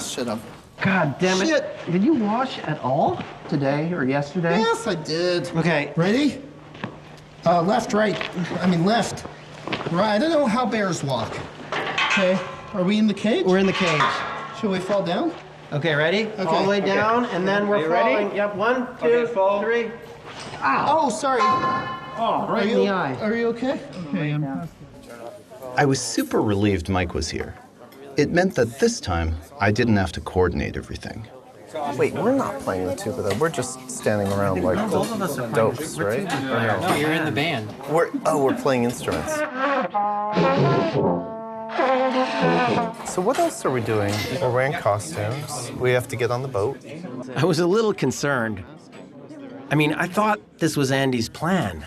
Shut up. God damn it. Shit. Did you wash at all today or yesterday? Yes, I did. Okay. Ready? Left, right. I mean, left. Right. I don't know how bears walk. Okay. Are we in the cage? We're in the cage. Should we fall down? Okay, ready? Okay. All the way down, and then we're falling. Ready? Yep, 1, 2, 3. Ow. Oh, sorry. Oh, right in the eye. Are you okay? Okay. I was super relieved Mike was here. It meant that this time, I didn't have to coordinate everything. Wait, we're not playing the tuba though. We're just standing around like both of us are playing. dopes, right? No, you're in the band. We're playing instruments. So what else are we doing? We're wearing costumes. We have to get on the boat. I was a little concerned. I mean, I thought this was Andy's plan.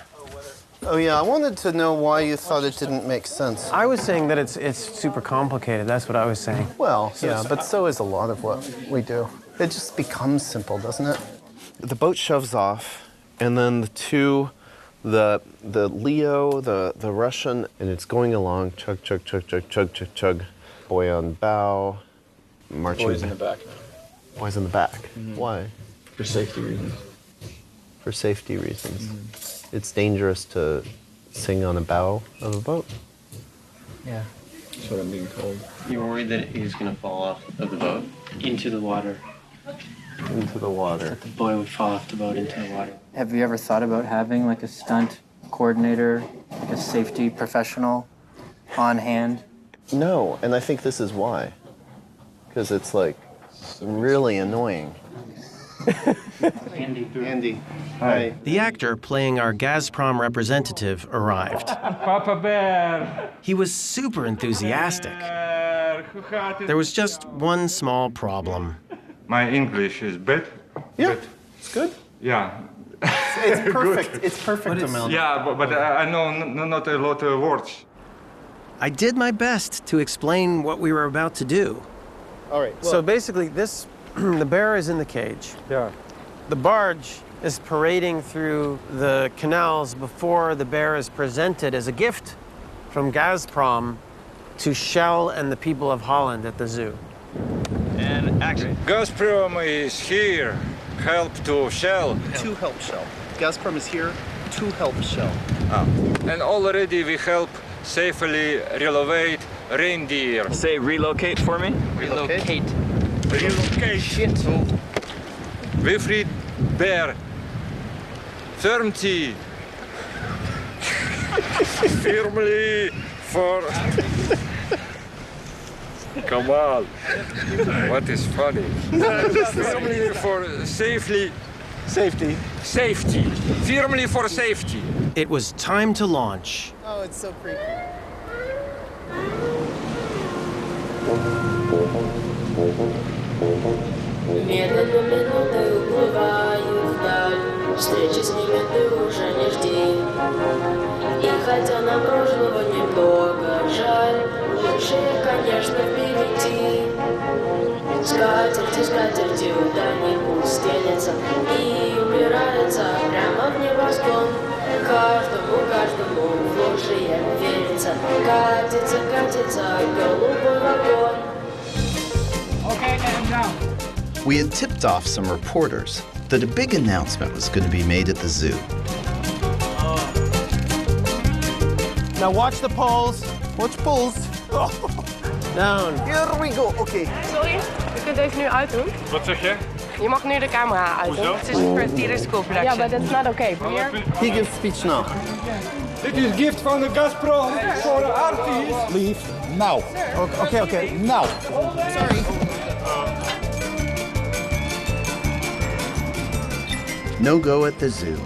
Oh yeah, I wanted to know why you thought it didn't make sense. I was saying that it's super complicated. That's what I was saying. Well, yeah, but so is a lot of what we do. It just becomes simple, doesn't it? The boat shoves off, and then the Leo, the Russian, and it's going along, chug, chug, chug, chug, chug, chug, chug. Boy on bow, marching. Boys in the back. Boys in the back. Mm-hmm. Why? For safety reasons. For safety reasons. it's dangerous to sing on a bow of a boat. Yeah. That's what I'm being told. You're worried that he's going to fall off of the boat? Into the water. Into the water. That the boy would fall off the boat into the water. Have you ever thought about having like a stunt coordinator, like a safety professional on hand? No, and I think this is why. Because it's like really annoying. Andy. Hi. The actor playing our Gazprom representative arrived. Papa Bear. He was super enthusiastic. There was just one small problem. My English is bad. Yeah, it's good. Yeah. It's perfect. It's perfect amount. Yeah, but I know not a lot of words. I did my best to explain what we were about to do. All right. So basically, the bear is in the cage. Yeah. The barge is parading through the canals before the bear is presented as a gift from Gazprom to Shell and the people of Holland at the zoo. And action. Gazprom is here. Help to Shell. To help Shell. Gazprom is here to help Shell. And already we help safely relocate reindeer. Say relocate for me. Relocate. Relocate. Shit. We freed bear. 30. Firmly for... Come on. What is funny? Firmly for safely... Safety. Safety. Firmly for safety. It was time to launch. Oh, it's so creepy. Медленно минуты уплывают вдаль, встречи с ними ты уже не жди. И хотя нам прошлого немного жаль, лучшее, конечно, впереди. Скатертью, скатертью, дальний путь стелется и убирается прямо в небосклон. Каждому в лучшее верится, катится, катится голубой вагон. Okay, and down. We had tipped off some reporters that a big announcement was going to be made at the zoo. Now watch the poles. Watch poles. Down. Here we go. Okay. Sorry, je kunt deze nu uitdoen. Wat zeg je? Je mag nu de camera uitdoen. Hoezo? Het is voor a theatrical production. Ja, but that's not okay. He gives speech now. Dit is gift van de Gazprom voor de artiest. Leave now. Okay. Now. Sorry. No go at the zoo,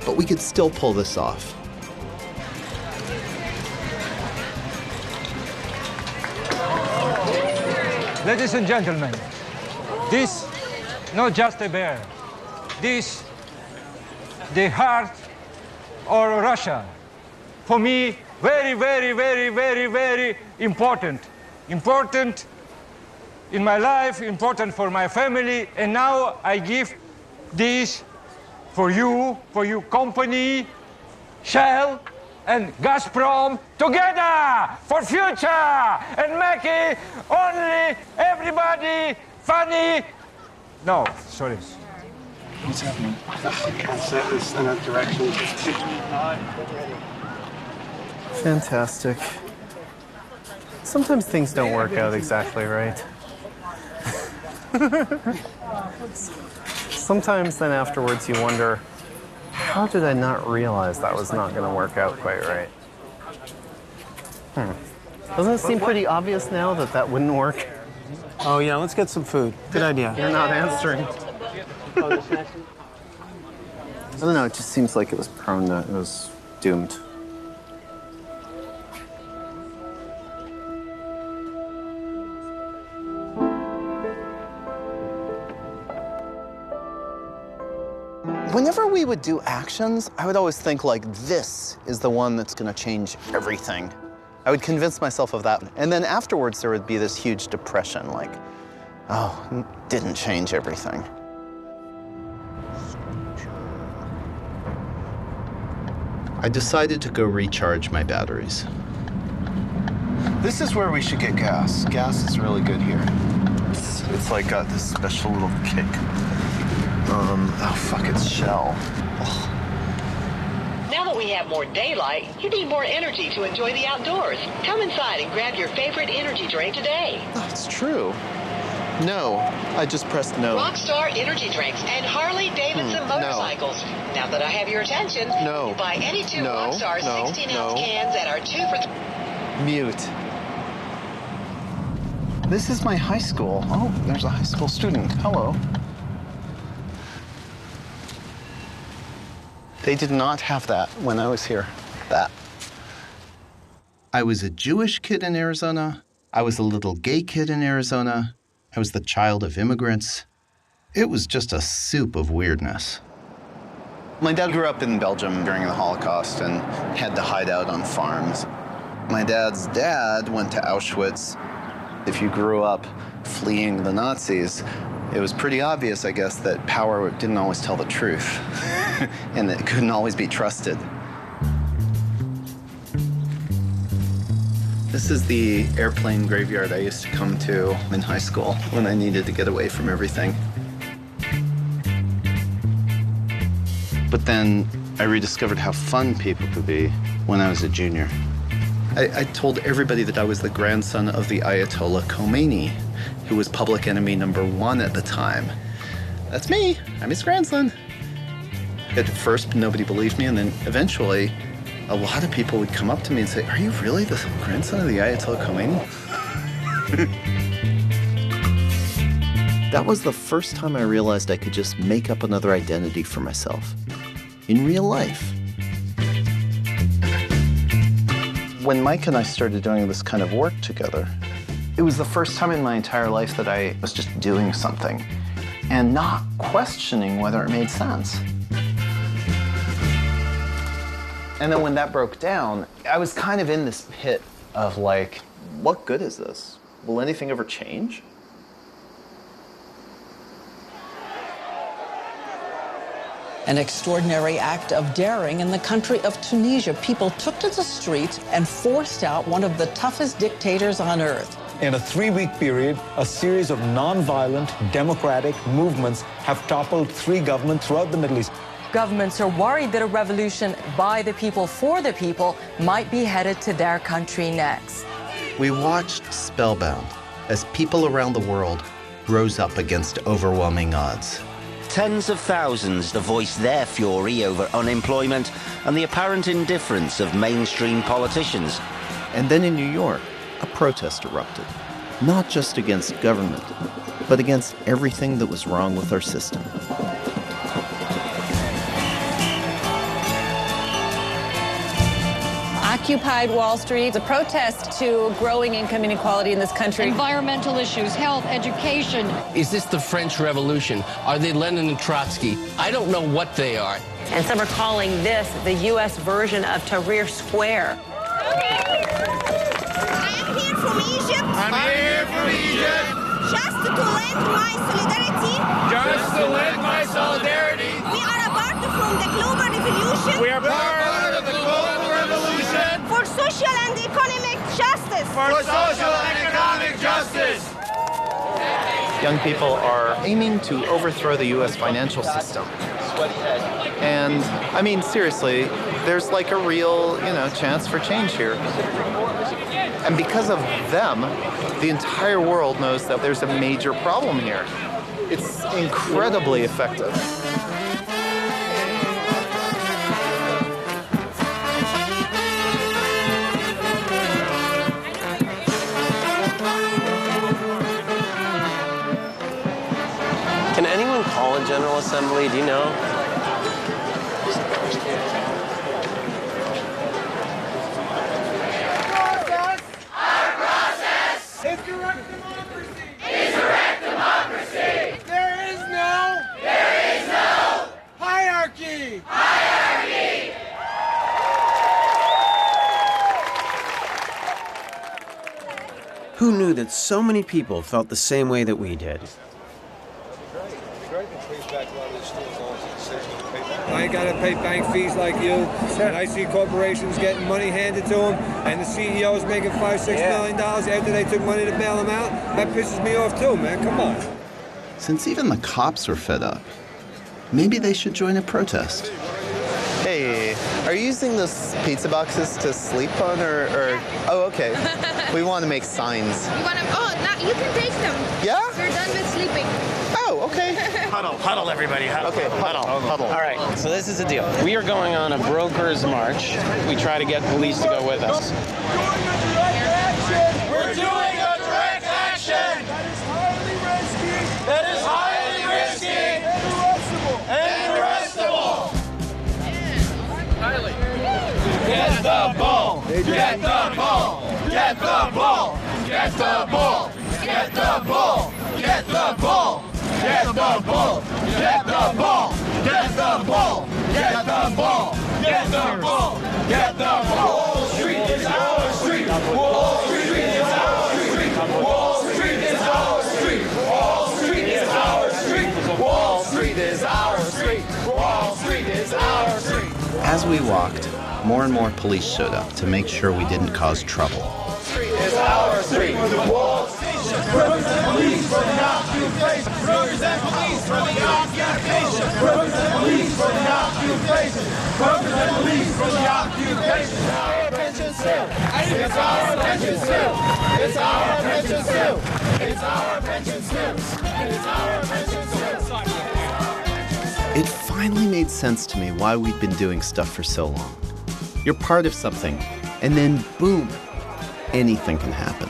but we could still pull this off. Ladies and gentlemen, this not just a bear. This the heart of Russia. For me, very, very, very, very, very important. Important in my life, important for my family, and now I give this for your company, Shell and Gazprom together for future and make it only everybody funny. No, sorry. What's happening? Can't set this in that direction. Fantastic. Sometimes things don't work out exactly right. Sometimes then afterwards you wonder, how did I not realize that was not going to work out quite right? Doesn't it seem pretty obvious now that that wouldn't work? Oh yeah, let's get some food. Good idea. You're not answering. I don't know, it just seems like it was prone to, it was doomed. Whenever we would do actions, I would always think like, this is the one that's gonna change everything. I would convince myself of that. And then afterwards there would be this huge depression, like, oh, didn't change everything. I decided to go recharge my batteries. This is where we should get gas. Gas is really good here. It's like got this special little kick. Oh fuck, it's Shell. Ugh. we have more daylight, you need more energy to enjoy the outdoors. Come inside and grab your favorite energy drink today. That's true. No, I just pressed no. Rockstar energy drinks and Harley-Davidson motorcycles. Now that I have your attention, No. you buy any two No. Rockstar No. 16-ounce No. cans at our 2 for Mute. This is my high school. Oh, there's a high school student. Hello. They did not have that when I was here. That. I was a Jewish kid in Arizona. I was a little gay kid in Arizona. I was the child of immigrants. It was just a soup of weirdness. My dad grew up in Belgium during the Holocaust and had to hide out on farms. My dad's dad went to Auschwitz. If you grew up fleeing the Nazis, it was pretty obvious, I guess, that power didn't always tell the truth and that it couldn't always be trusted. This is the airplane graveyard I used to come to in high school when I needed to get away from everything. But then I rediscovered how fun people could be when I was a junior. I told everybody that I was the grandson of the Ayatollah Khomeini, who was public enemy #1 at the time. That's me, I'm his grandson. At first, nobody believed me, and then eventually, a lot of people would come up to me and say, "Are you really the grandson of the Ayatollah Khomeini?" That was the first time I realized I could just make up another identity for myself. In real life. When Mike and I started doing this kind of work together, it was the first time in my entire life that I was just doing something and not questioning whether it made sense. And then when that broke down, I was kind of in this pit of like, what good is this? Will anything ever change? An extraordinary act of daring in the country of Tunisia. People took to the streets and forced out one of the toughest dictators on earth. In a 3-week period, a series of non-violent, democratic movements have toppled 3 governments throughout the Middle East. Governments are worried that a revolution by the people for the people might be headed to their country next. We watched spellbound as people around the world rose up against overwhelming odds. Tens of thousands to voice their fury over unemployment and the apparent indifference of mainstream politicians. And then in New York, a protest erupted, not just against government, but against everything that was wrong with our system. Occupied Wall Street, a protest to growing income inequality in this country. Environmental issues, health, education. Is this the French Revolution? Are they Lenin and Trotsky? I don't know what they are. And some are calling this the U.S. version of Tahrir Square. I'm here from Egypt. I'm here from Egypt. Just to lend my solidarity. Just to lend my solidarity. We are a part from the global revolution. We are part of the global revolution. For social and economic justice. For social and economic justice. Young people are aiming to overthrow the U.S. financial system. And, I mean, seriously, there's like a real, chance for change here. And because of them, the entire world knows that there's a major problem here. It's incredibly effective. Can anyone call a General Assembly? Do you know? Our process is direct democracy. There is no hierarchy. Who knew that so many people felt the same way that we did? I ain't gotta pay bank fees like you, and I see corporations getting money handed to them, and the CEOs making $5-6 million after they took money to bail them out. That pisses me off too, man. Come on. Since even the cops are fed up, maybe they should join a protest. Hey, Are you using those pizza boxes to sleep on, or oh, okay. We want to make signs. You want to? Oh, now you can take them. Yeah? You're done with sleeping. Oh, okay. Huddle, everybody. Okay, huddle. All right, so this is the deal. We are going on a broker's march. We try to get police to go with us. We're doing a direct action! That is highly risky! And arrestable! Get the ball! Get the ball! Get the ball! Get the ball! Get the ball! Get the ball! Get the ball! Get the ball! Get the ball! Get the ball! Get the ball! Get the ball! Wall Street is our street! Wall Street is our street! Wall Street is our street! Wall Street is our street! Wall Street is our street! Wall Street is our street! As we walked, more and more police showed up to make sure we didn't cause trouble. Wall Street is our street! Wall Street! Represent police for the occupation! Represent police for the occupation! Represent police for the occupation! Represent police for the occupation! It's our pension suit! It's our pension suit! It's our pension suit! It's our pension suit! It's our pension suit! It finally made sense to me why we'd been doing stuff for so long. You're part of something, and then boom, anything can happen.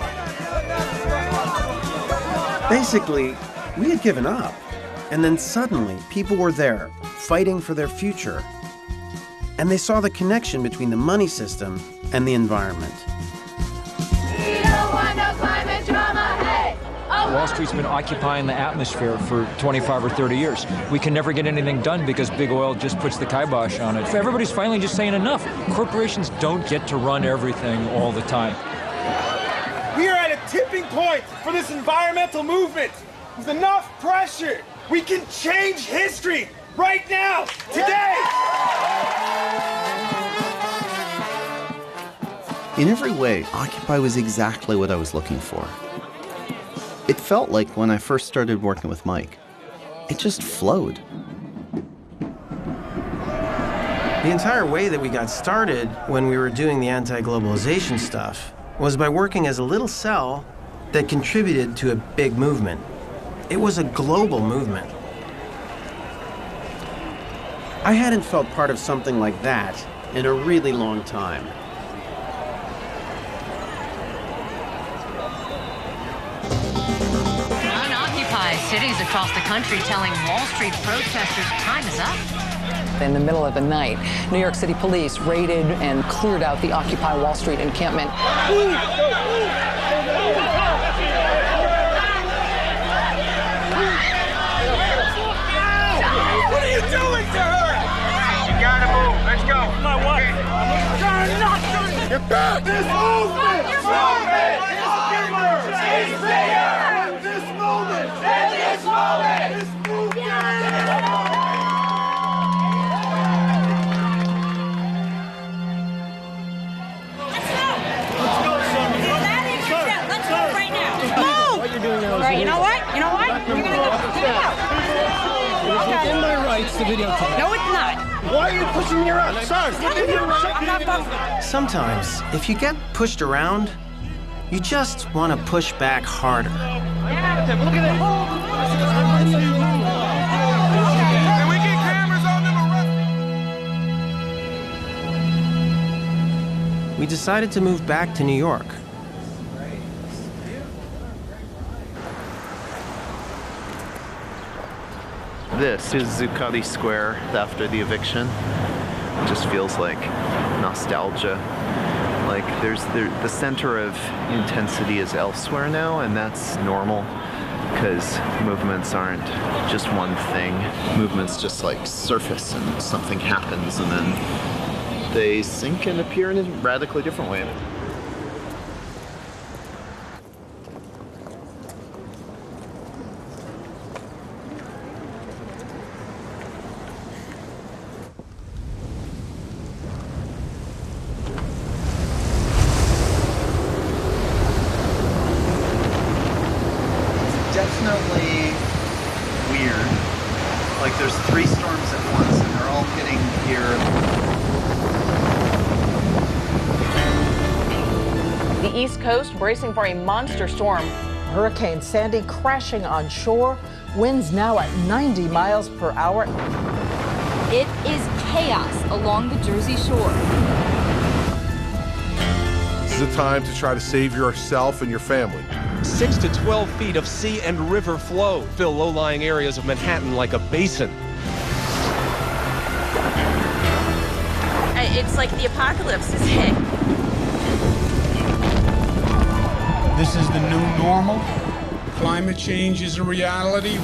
Basically, we had given up. And then suddenly, people were there, fighting for their future. And they saw the connection between the money system and the environment. We don't want no climate drama, hey! Wall Street's been occupying the atmosphere for 25 or 30 years. We can never get anything done because big oil just puts the kibosh on it. Everybody's finally just saying enough. Corporations don't get to run everything all the time. We are at a tipping point for this environmental movement. There's enough pressure. We can change history right now, today. In every way, Occupy was exactly what I was looking for. It felt like when I first started working with Mike, it just flowed. The entire way that we got started when we were doing the anti-globalization stuff was by working as a little cell that contributed to a big movement. It was a global movement. I hadn't felt part of something like that in a really long time. Unoccupied cities across the country telling Wall Street protesters time is up. In the middle of the night, New York City police raided and cleared out the Occupy Wall Street encampment. What are you doing to her? You gotta move. Let's go. My wife. You're not doing it. Get back. This movement. This movement is bigger. This movement. And this moment. This movement. All right, you know what? You know what? You're gonna go. It's in my rights to videotape. No, it's not. Why are you pushing me around? Sir, I'm not fucking. Sometimes, if you get pushed around, you just want to push back harder. Look at it. Can we get cameras on them? We decided to move back to New York. This is Zuccotti Square after the eviction. It just feels like nostalgia. Like the center of intensity is elsewhere now, and that's normal because movements aren't just one thing. Movements just like surface and something happens and then they sink and appear in a radically different way. Definitely weird. Like there's 3 storms at once and they're all hitting here. The East Coast bracing for a monster storm. Hurricane Sandy crashing on shore, winds now at 90 miles per hour. It is chaos along the Jersey Shore. This is a time to try to save yourself and your family. 6 to 12 feet of sea and river flow fill low-lying areas of Manhattan like a basin. It's like the apocalypse is hit. This is the new normal. Climate change is a reality.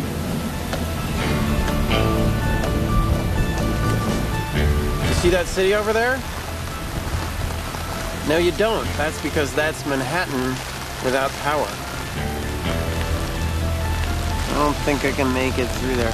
You see that city over there? No, you don't. That's because that's Manhattan without power. I don't think I can make it through there.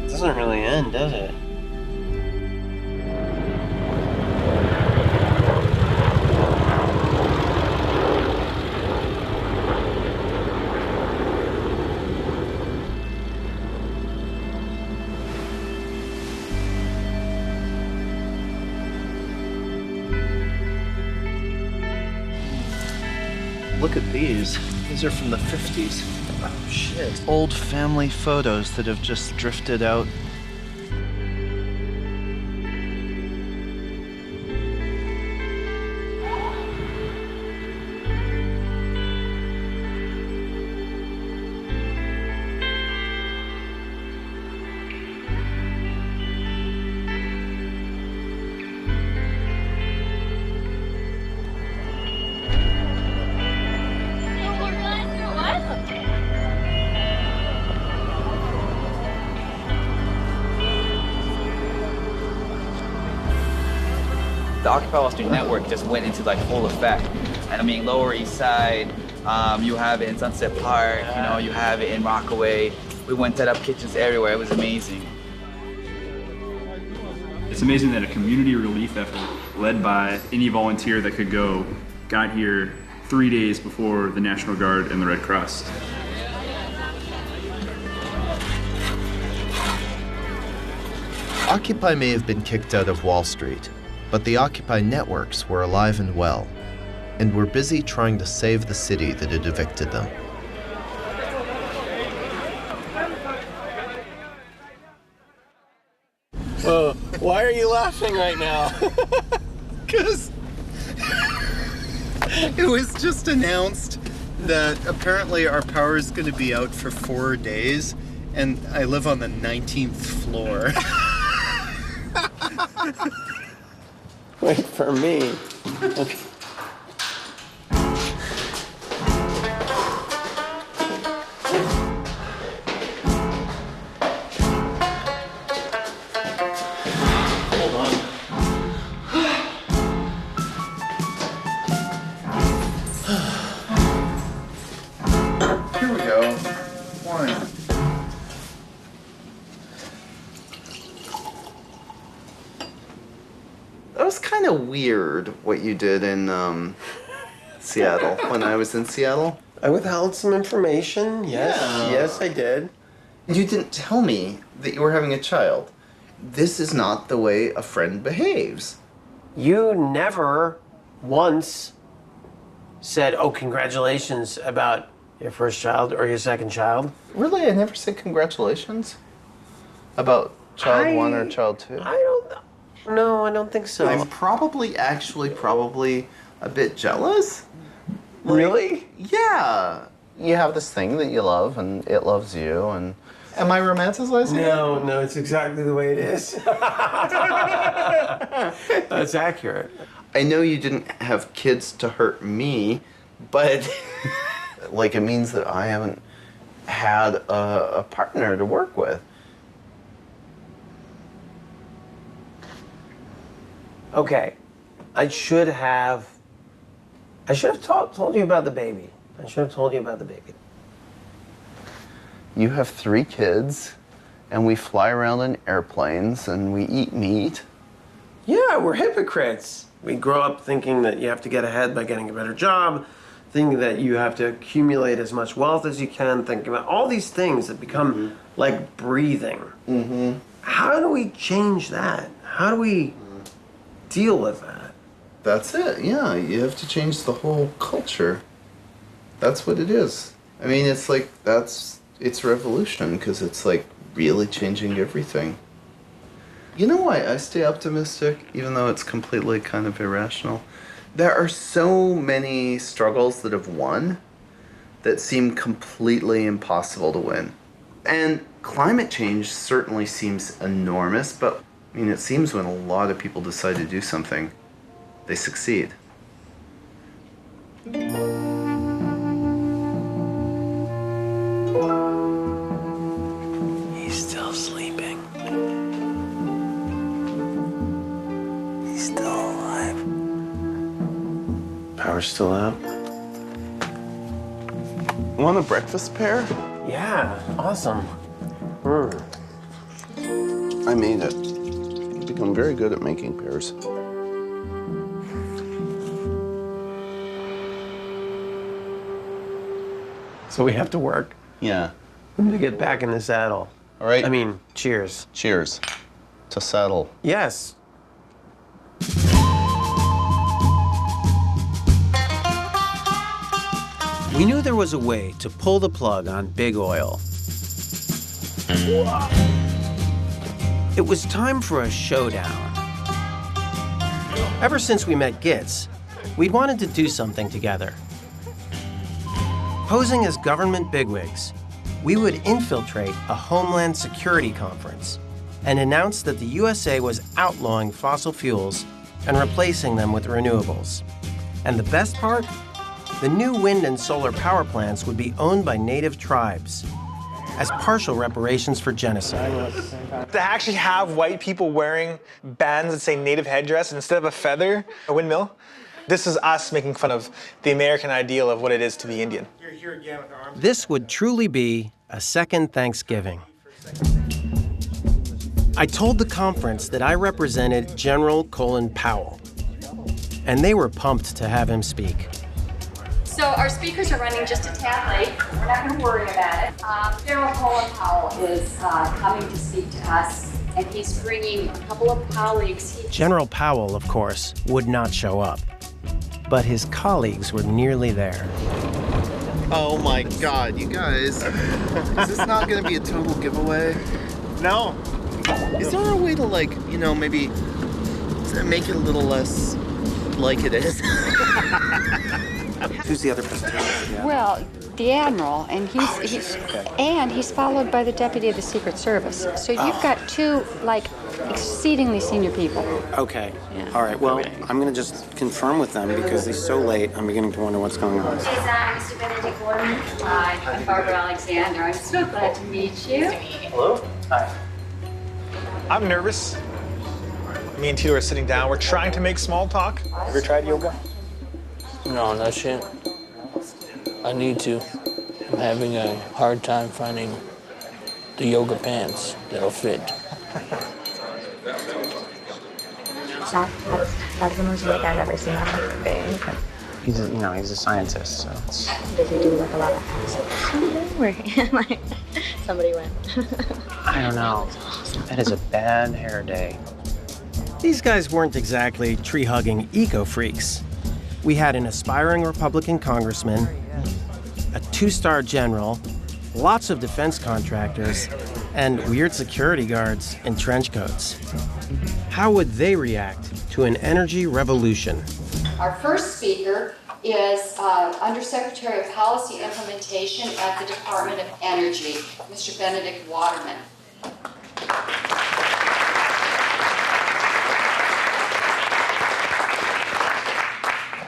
It doesn't really end, does it? Look at these. These are from the 50s. Oh, shit. Old family photos that have just drifted out. The Occupy Wall Street network just went into like full effect. And I mean, Lower East Side, you have it in Sunset Park, you know, you have it in Rockaway. We went set up kitchens everywhere. It was amazing. It's amazing that a community relief effort led by any volunteer that could go got here 3 days before the National Guard and the Red Cross. Occupy may have been kicked out of Wall Street, but the Occupy networks were alive and well, and were busy trying to save the city that had evicted them. Whoa, why are you laughing right now? Because it was just announced that apparently our power is going to be out for 4 days, and I live on the 19th floor. Wait for me. Hold on. Here we go. One. That was kind of weird what you did in Seattle, when I was in Seattle. I withheld some information, yes. Yeah. Yes, I did. You didn't tell me that you were having a child. This is not the way a friend behaves. You never once said, oh, congratulations about your first child or your second child. Really? I never said congratulations? About child 1 or child 2? I don't know. No, I don't think so. I'm probably a bit jealous. Really? Yeah. You have this thing that you love, and it loves you, and... Am I romanticizing it? No, it's exactly the way it is. That's accurate. I know you didn't have kids to hurt me, but like it means that I haven't had a partner to work with. Okay, I should have I should have told you about the baby. I should have told you about the baby. You have 3 kids, and we fly around in airplanes, and we eat meat. Yeah, we're hypocrites. We grow up thinking that you have to get ahead by getting a better job, thinking that you have to accumulate as much wealth as you can, thinking about all these things that become like breathing. Mm-hmm. How do we change that? How do we deal with that? That's it, yeah. You have to change the whole culture. That's what it is. I mean, it's like, it's revolution, because it's like really changing everything. You know why I stay optimistic, even though it's completely kind of irrational? There are so many struggles that have won that seem completely impossible to win. And climate change certainly seems enormous, but I mean, it seems when a lot of people decide to do something, they succeed. He's still sleeping. He's still alive. Power's still out. Want a breakfast pear? Yeah, awesome. I made it. I've become very good at making pears. So we have to work. Yeah. To get back in the saddle. All right. I mean, cheers. Cheers. To saddle. Yes. We knew there was a way to pull the plug on big oil. It was time for a showdown. Ever since we met Gitz, we'd wanted to do something together. Posing as government bigwigs, we would infiltrate a Homeland Security conference and announce that the USA was outlawing fossil fuels and replacing them with renewables. And the best part? The new wind and solar power plants would be owned by native tribes as partial reparations for genocide. To actually have white people wearing bands that say native headdress instead of a feather, a windmill, this is us making fun of the American ideal of what it is to be Indian. This would truly be a second Thanksgiving. I told the conference that I represented General Colin Powell, and they were pumped to have him speak. So our speakers are running just a tad late. We're not going to worry about it. General Colin Powell is coming to speak to us, and he's bringing a couple of colleagues. General Powell, of course, would not show up, but his colleagues were nearly there. Oh my God, you guys. Is this not going to be a total giveaway? No. Is there a way to, like, you know, maybe make it a little less like it is? Who's the other presentation? Yeah. Well, the Admiral, and he's followed by the Deputy of the Secret Service. So you've got 2, like, exceedingly senior people. Okay. Yeah. All right. Well, I'm going to just confirm with them because it's so late. I'm beginning to wonder what's going on. Mr. Benedict Gordon. Hi, I'm Barbara Alexander. I'm so glad to meet you. Hello. Hi. I'm nervous. Me and Tito are sitting down. We're trying to make small talk. Have you tried yoga? No, not yet. I need to. I'm having a hard time finding the yoga pants that'll fit. That's the most weight I've ever seen on my face. He's a scientist, so. Does he do like a lot of acid? Like somebody went. I don't know. That is a bad hair day. These guys weren't exactly tree-hugging eco-freaks. We had an aspiring Republican congressman, a 2-star general, lots of defense contractors, and weird security guards in trench coats. How would they react to an energy revolution? Our first speaker is Undersecretary of Policy Implementation at the Department of Energy, Mr. Benedict Waterman.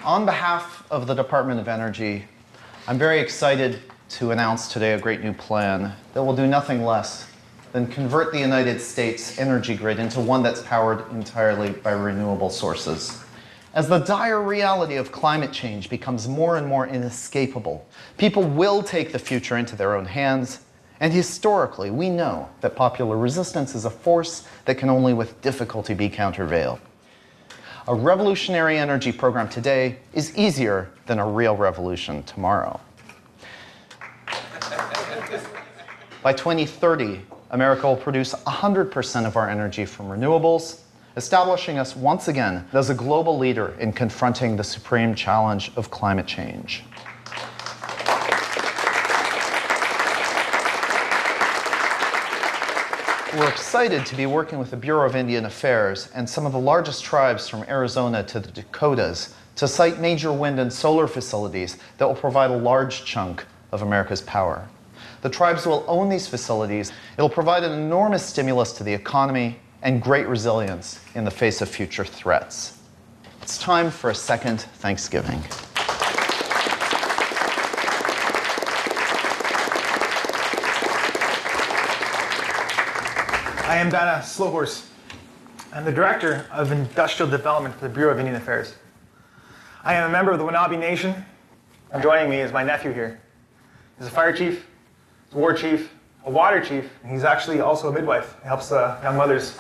On behalf of the Department of Energy, I'm very excited to announce today a great new plan that will do nothing less than convert the United States energy grid into one that's powered entirely by renewable sources. As the dire reality of climate change becomes more and more inescapable, people will take the future into their own hands, and historically we know that popular resistance is a force that can only with difficulty be countervailed. A revolutionary energy program today is easier than a real revolution tomorrow. By 2030, America will produce 100% of our energy from renewables, establishing us once again as a global leader in confronting the supreme challenge of climate change. We're excited to be working with the Bureau of Indian Affairs and some of the largest tribes from Arizona to the Dakotas to site major wind and solar facilities that will provide a large chunk of America's power. The tribes will own these facilities. It'll provide an enormous stimulus to the economy and great resilience in the face of future threats. It's time for a second Thanksgiving. I am Dana Slowhorse. I'm the Director of Industrial Development for the Bureau of Indian Affairs. I am a member of the Wainabe Nation, and joining me is my nephew here. He's a fire chief, he's a war chief, a water chief, and he's actually also a midwife. He helps young mothers.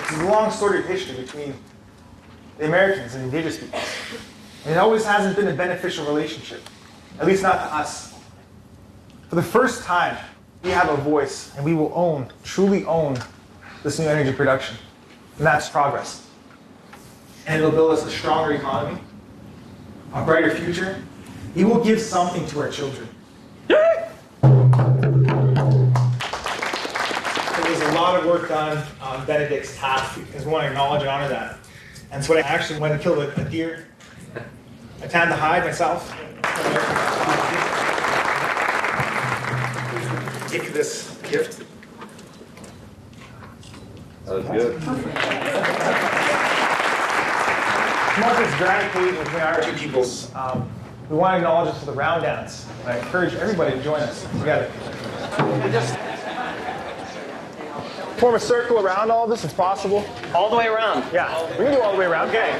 There's a long storied history between the Americans and indigenous peoples. And it always hasn't been a beneficial relationship, at least not to us. For the first time, we have a voice, and we will truly own this new energy production. And that's progress. And it'll build us a stronger economy, a brighter future. It will give something to our children. There was a lot of work done on Benedict's half, because we want to acknowledge and honor that. And so I actually went and killed a deer. I tanned the hide myself. Give you this gift. That was good. Mark this grand occasion between our two peoples. We want to acknowledge this with a round dance. I encourage everybody to join us together. Just form a circle around all of this if possible. All the way around? Yeah, we can do all the way around. Okay.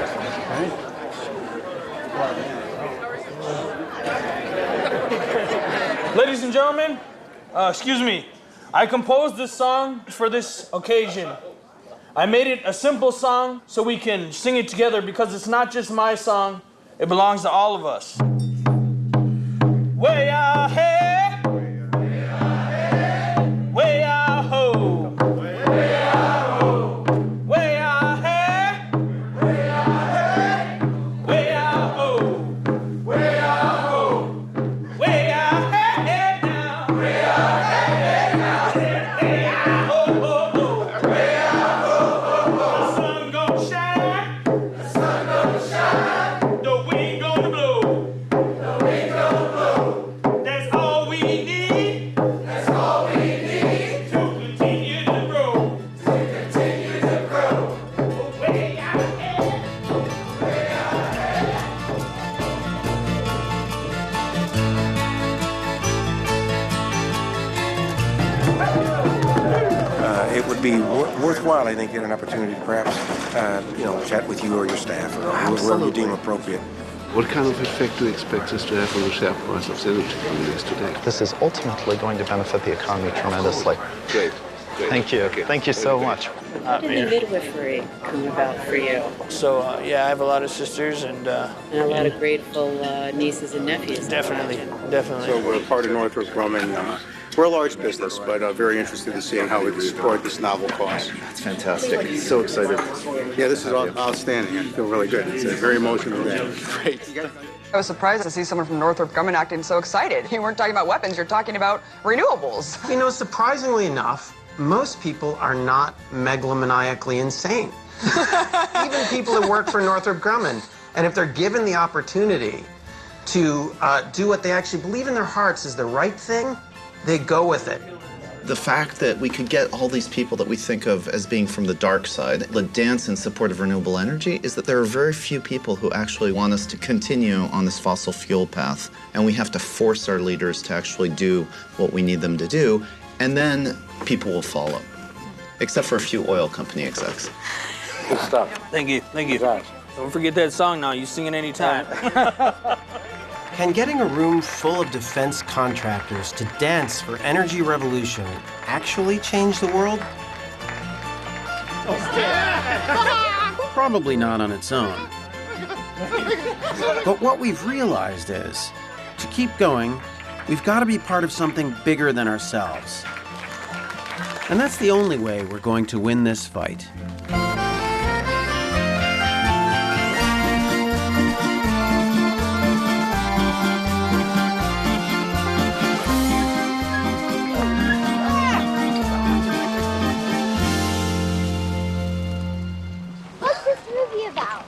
Ladies and gentlemen, excuse me. I composed this song for this occasion. I made it a simple song so we can sing it together because it's not just my song, it belongs to all of us. Way out here, way out ho, way out ho, way out here, way out here, way out ho, way out ho, way out here now, way out here now, way out ho, way out ho. The sun gonna shine, the sun gonna shine, the wind gonna blow, the wind gonna blow. That's all we need. That's all we need to continue to grow. To continue to grow. Way out here. Way out here. It would be worthwhile, I think, get an opportunity to perhaps, chat with you or your staff or whoever you deem appropriate. What kind of effect do you expect us to have on the share price of the energy companies today? This is ultimately going to benefit the economy tremendously. Great. Thank you. Thank you so much. How did the midwifery come about for you? So, I have a lot of sisters and a lot of grateful nieces and nephews. Definitely. So we're part of Northrop Grumman. We're a large business, but very interested in seeing how we can support this novel cause. That's fantastic. So excited. Yeah, this is outstanding. I feel really good. It's a very emotional day. Great. I was surprised to see someone from Northrop Grumman acting so excited. You weren't talking about weapons, you're talking about renewables. You know, surprisingly enough, most people are not megalomaniacally insane. Even people that work for Northrop Grumman. And if they're given the opportunity to do what they actually believe in their hearts is the right thing, they go with it. The fact that we could get all these people that we think of as being from the dark side, the dance in support of renewable energy, is that there are very few people who actually want us to continue on this fossil fuel path. And we have to force our leaders to actually do what we need them to do, and then people will follow. except for a few oil company execs. Good stuff. Thank you. Thank you. Don't forget that song now. You sing it anytime. Can getting a room full of defense contractors to dance for energy revolution actually change the world? Probably not on its own. But what we've realized is, to keep going, we've got to be part of something bigger than ourselves. And that's the only way we're going to win this fight. What's this movie about?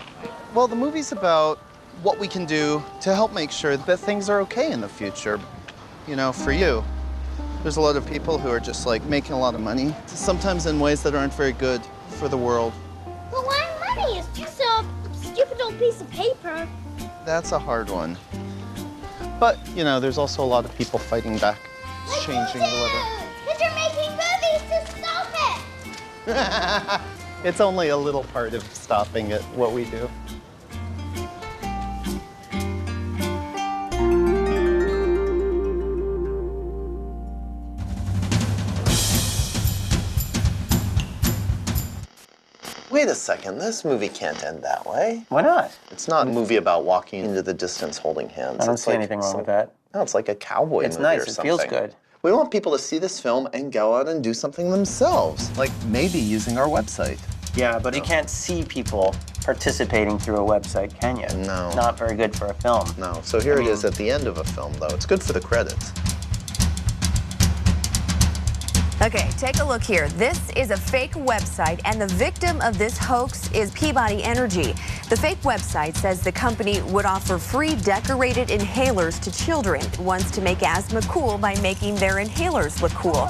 Well, the movie's about what we can do to help make sure that things are okay in the future. You know, for you. There's a lot of people who are just like making a lot of money, sometimes in ways that aren't very good for the world. But why money? It's just a stupid old piece of paper. That's a hard one. But, you know, there's also a lot of people fighting back. It's changing the weather. Because you're making movies to stop it. It's only a little part of stopping it, what we do. Wait a second, this movie can't end that way. Why not? It's not a movie about walking into the distance holding hands. I don't It's see like anything wrong with that. No, it's like a cowboy It's movie nice, or it something. feels good. We want people to see this film and go out and do something themselves, like maybe using our website. Yeah, but you can't see people participating through a website, can you? No. Not very good for a film. No, so here it is at the end of a film, though. It's good for the credits. Okay, take a look here. This is a fake website, and the victim of this hoax is Peabody Energy. The fake website says the company would offer free decorated inhalers to children. It wants to make asthma cool by making their inhalers look cool.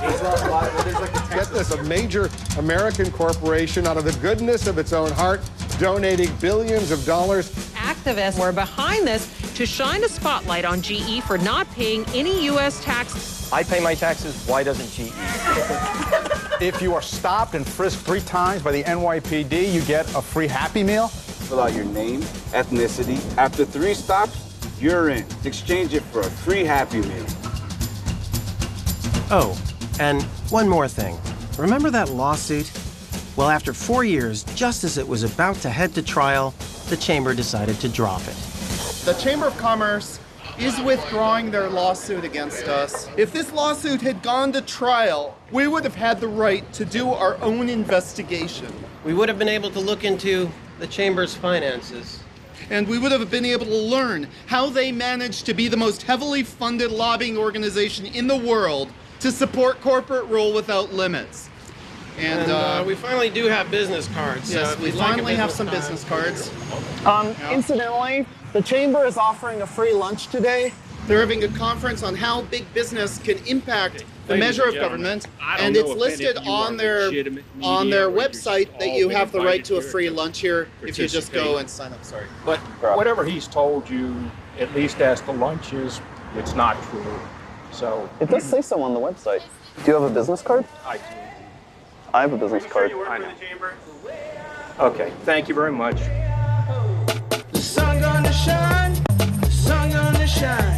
Get this, a major American corporation out of the goodness of its own heart, donating billions of dollars. Activists were behind this to shine a spotlight on GE for not paying any U.S. tax. I pay my taxes, why doesn't GE? If you are stopped and frisked 3 times by the NYPD, you get a free Happy Meal. Fill out your name, ethnicity. After 3 stops, you're in. Exchange it for a free Happy Meal. Oh, and one more thing. Remember that lawsuit? Well, after 4 years, just as it was about to head to trial, the chamber decided to drop it. The Chamber of Commerce is withdrawing their lawsuit against us. If this lawsuit had gone to trial, we would have had the right to do our own investigation. We would have been able to look into the chamber's finances. And we would have been able to learn how they managed to be the most heavily funded lobbying organization in the world to support corporate rule without limits. And we finally do have business cards. Yes, so we if you'd like a finally have business some card. business cards. Incidentally, the Chamber is offering a free lunch today. They're having a conference on how big business can impact the Ladies measure and of government, I don't and know it's if listed any of you on are their legitimate website that you all have the been right to a invited free here lunch here if you just go participate. and sign up. Sorry. But whatever he's told you, at least as to lunches, it's not true. So It does say so on the website. Do you have a business card? I do. I have a business card. I know. Okay, thank you very much. The sun gonna shine, the sun gonna shine.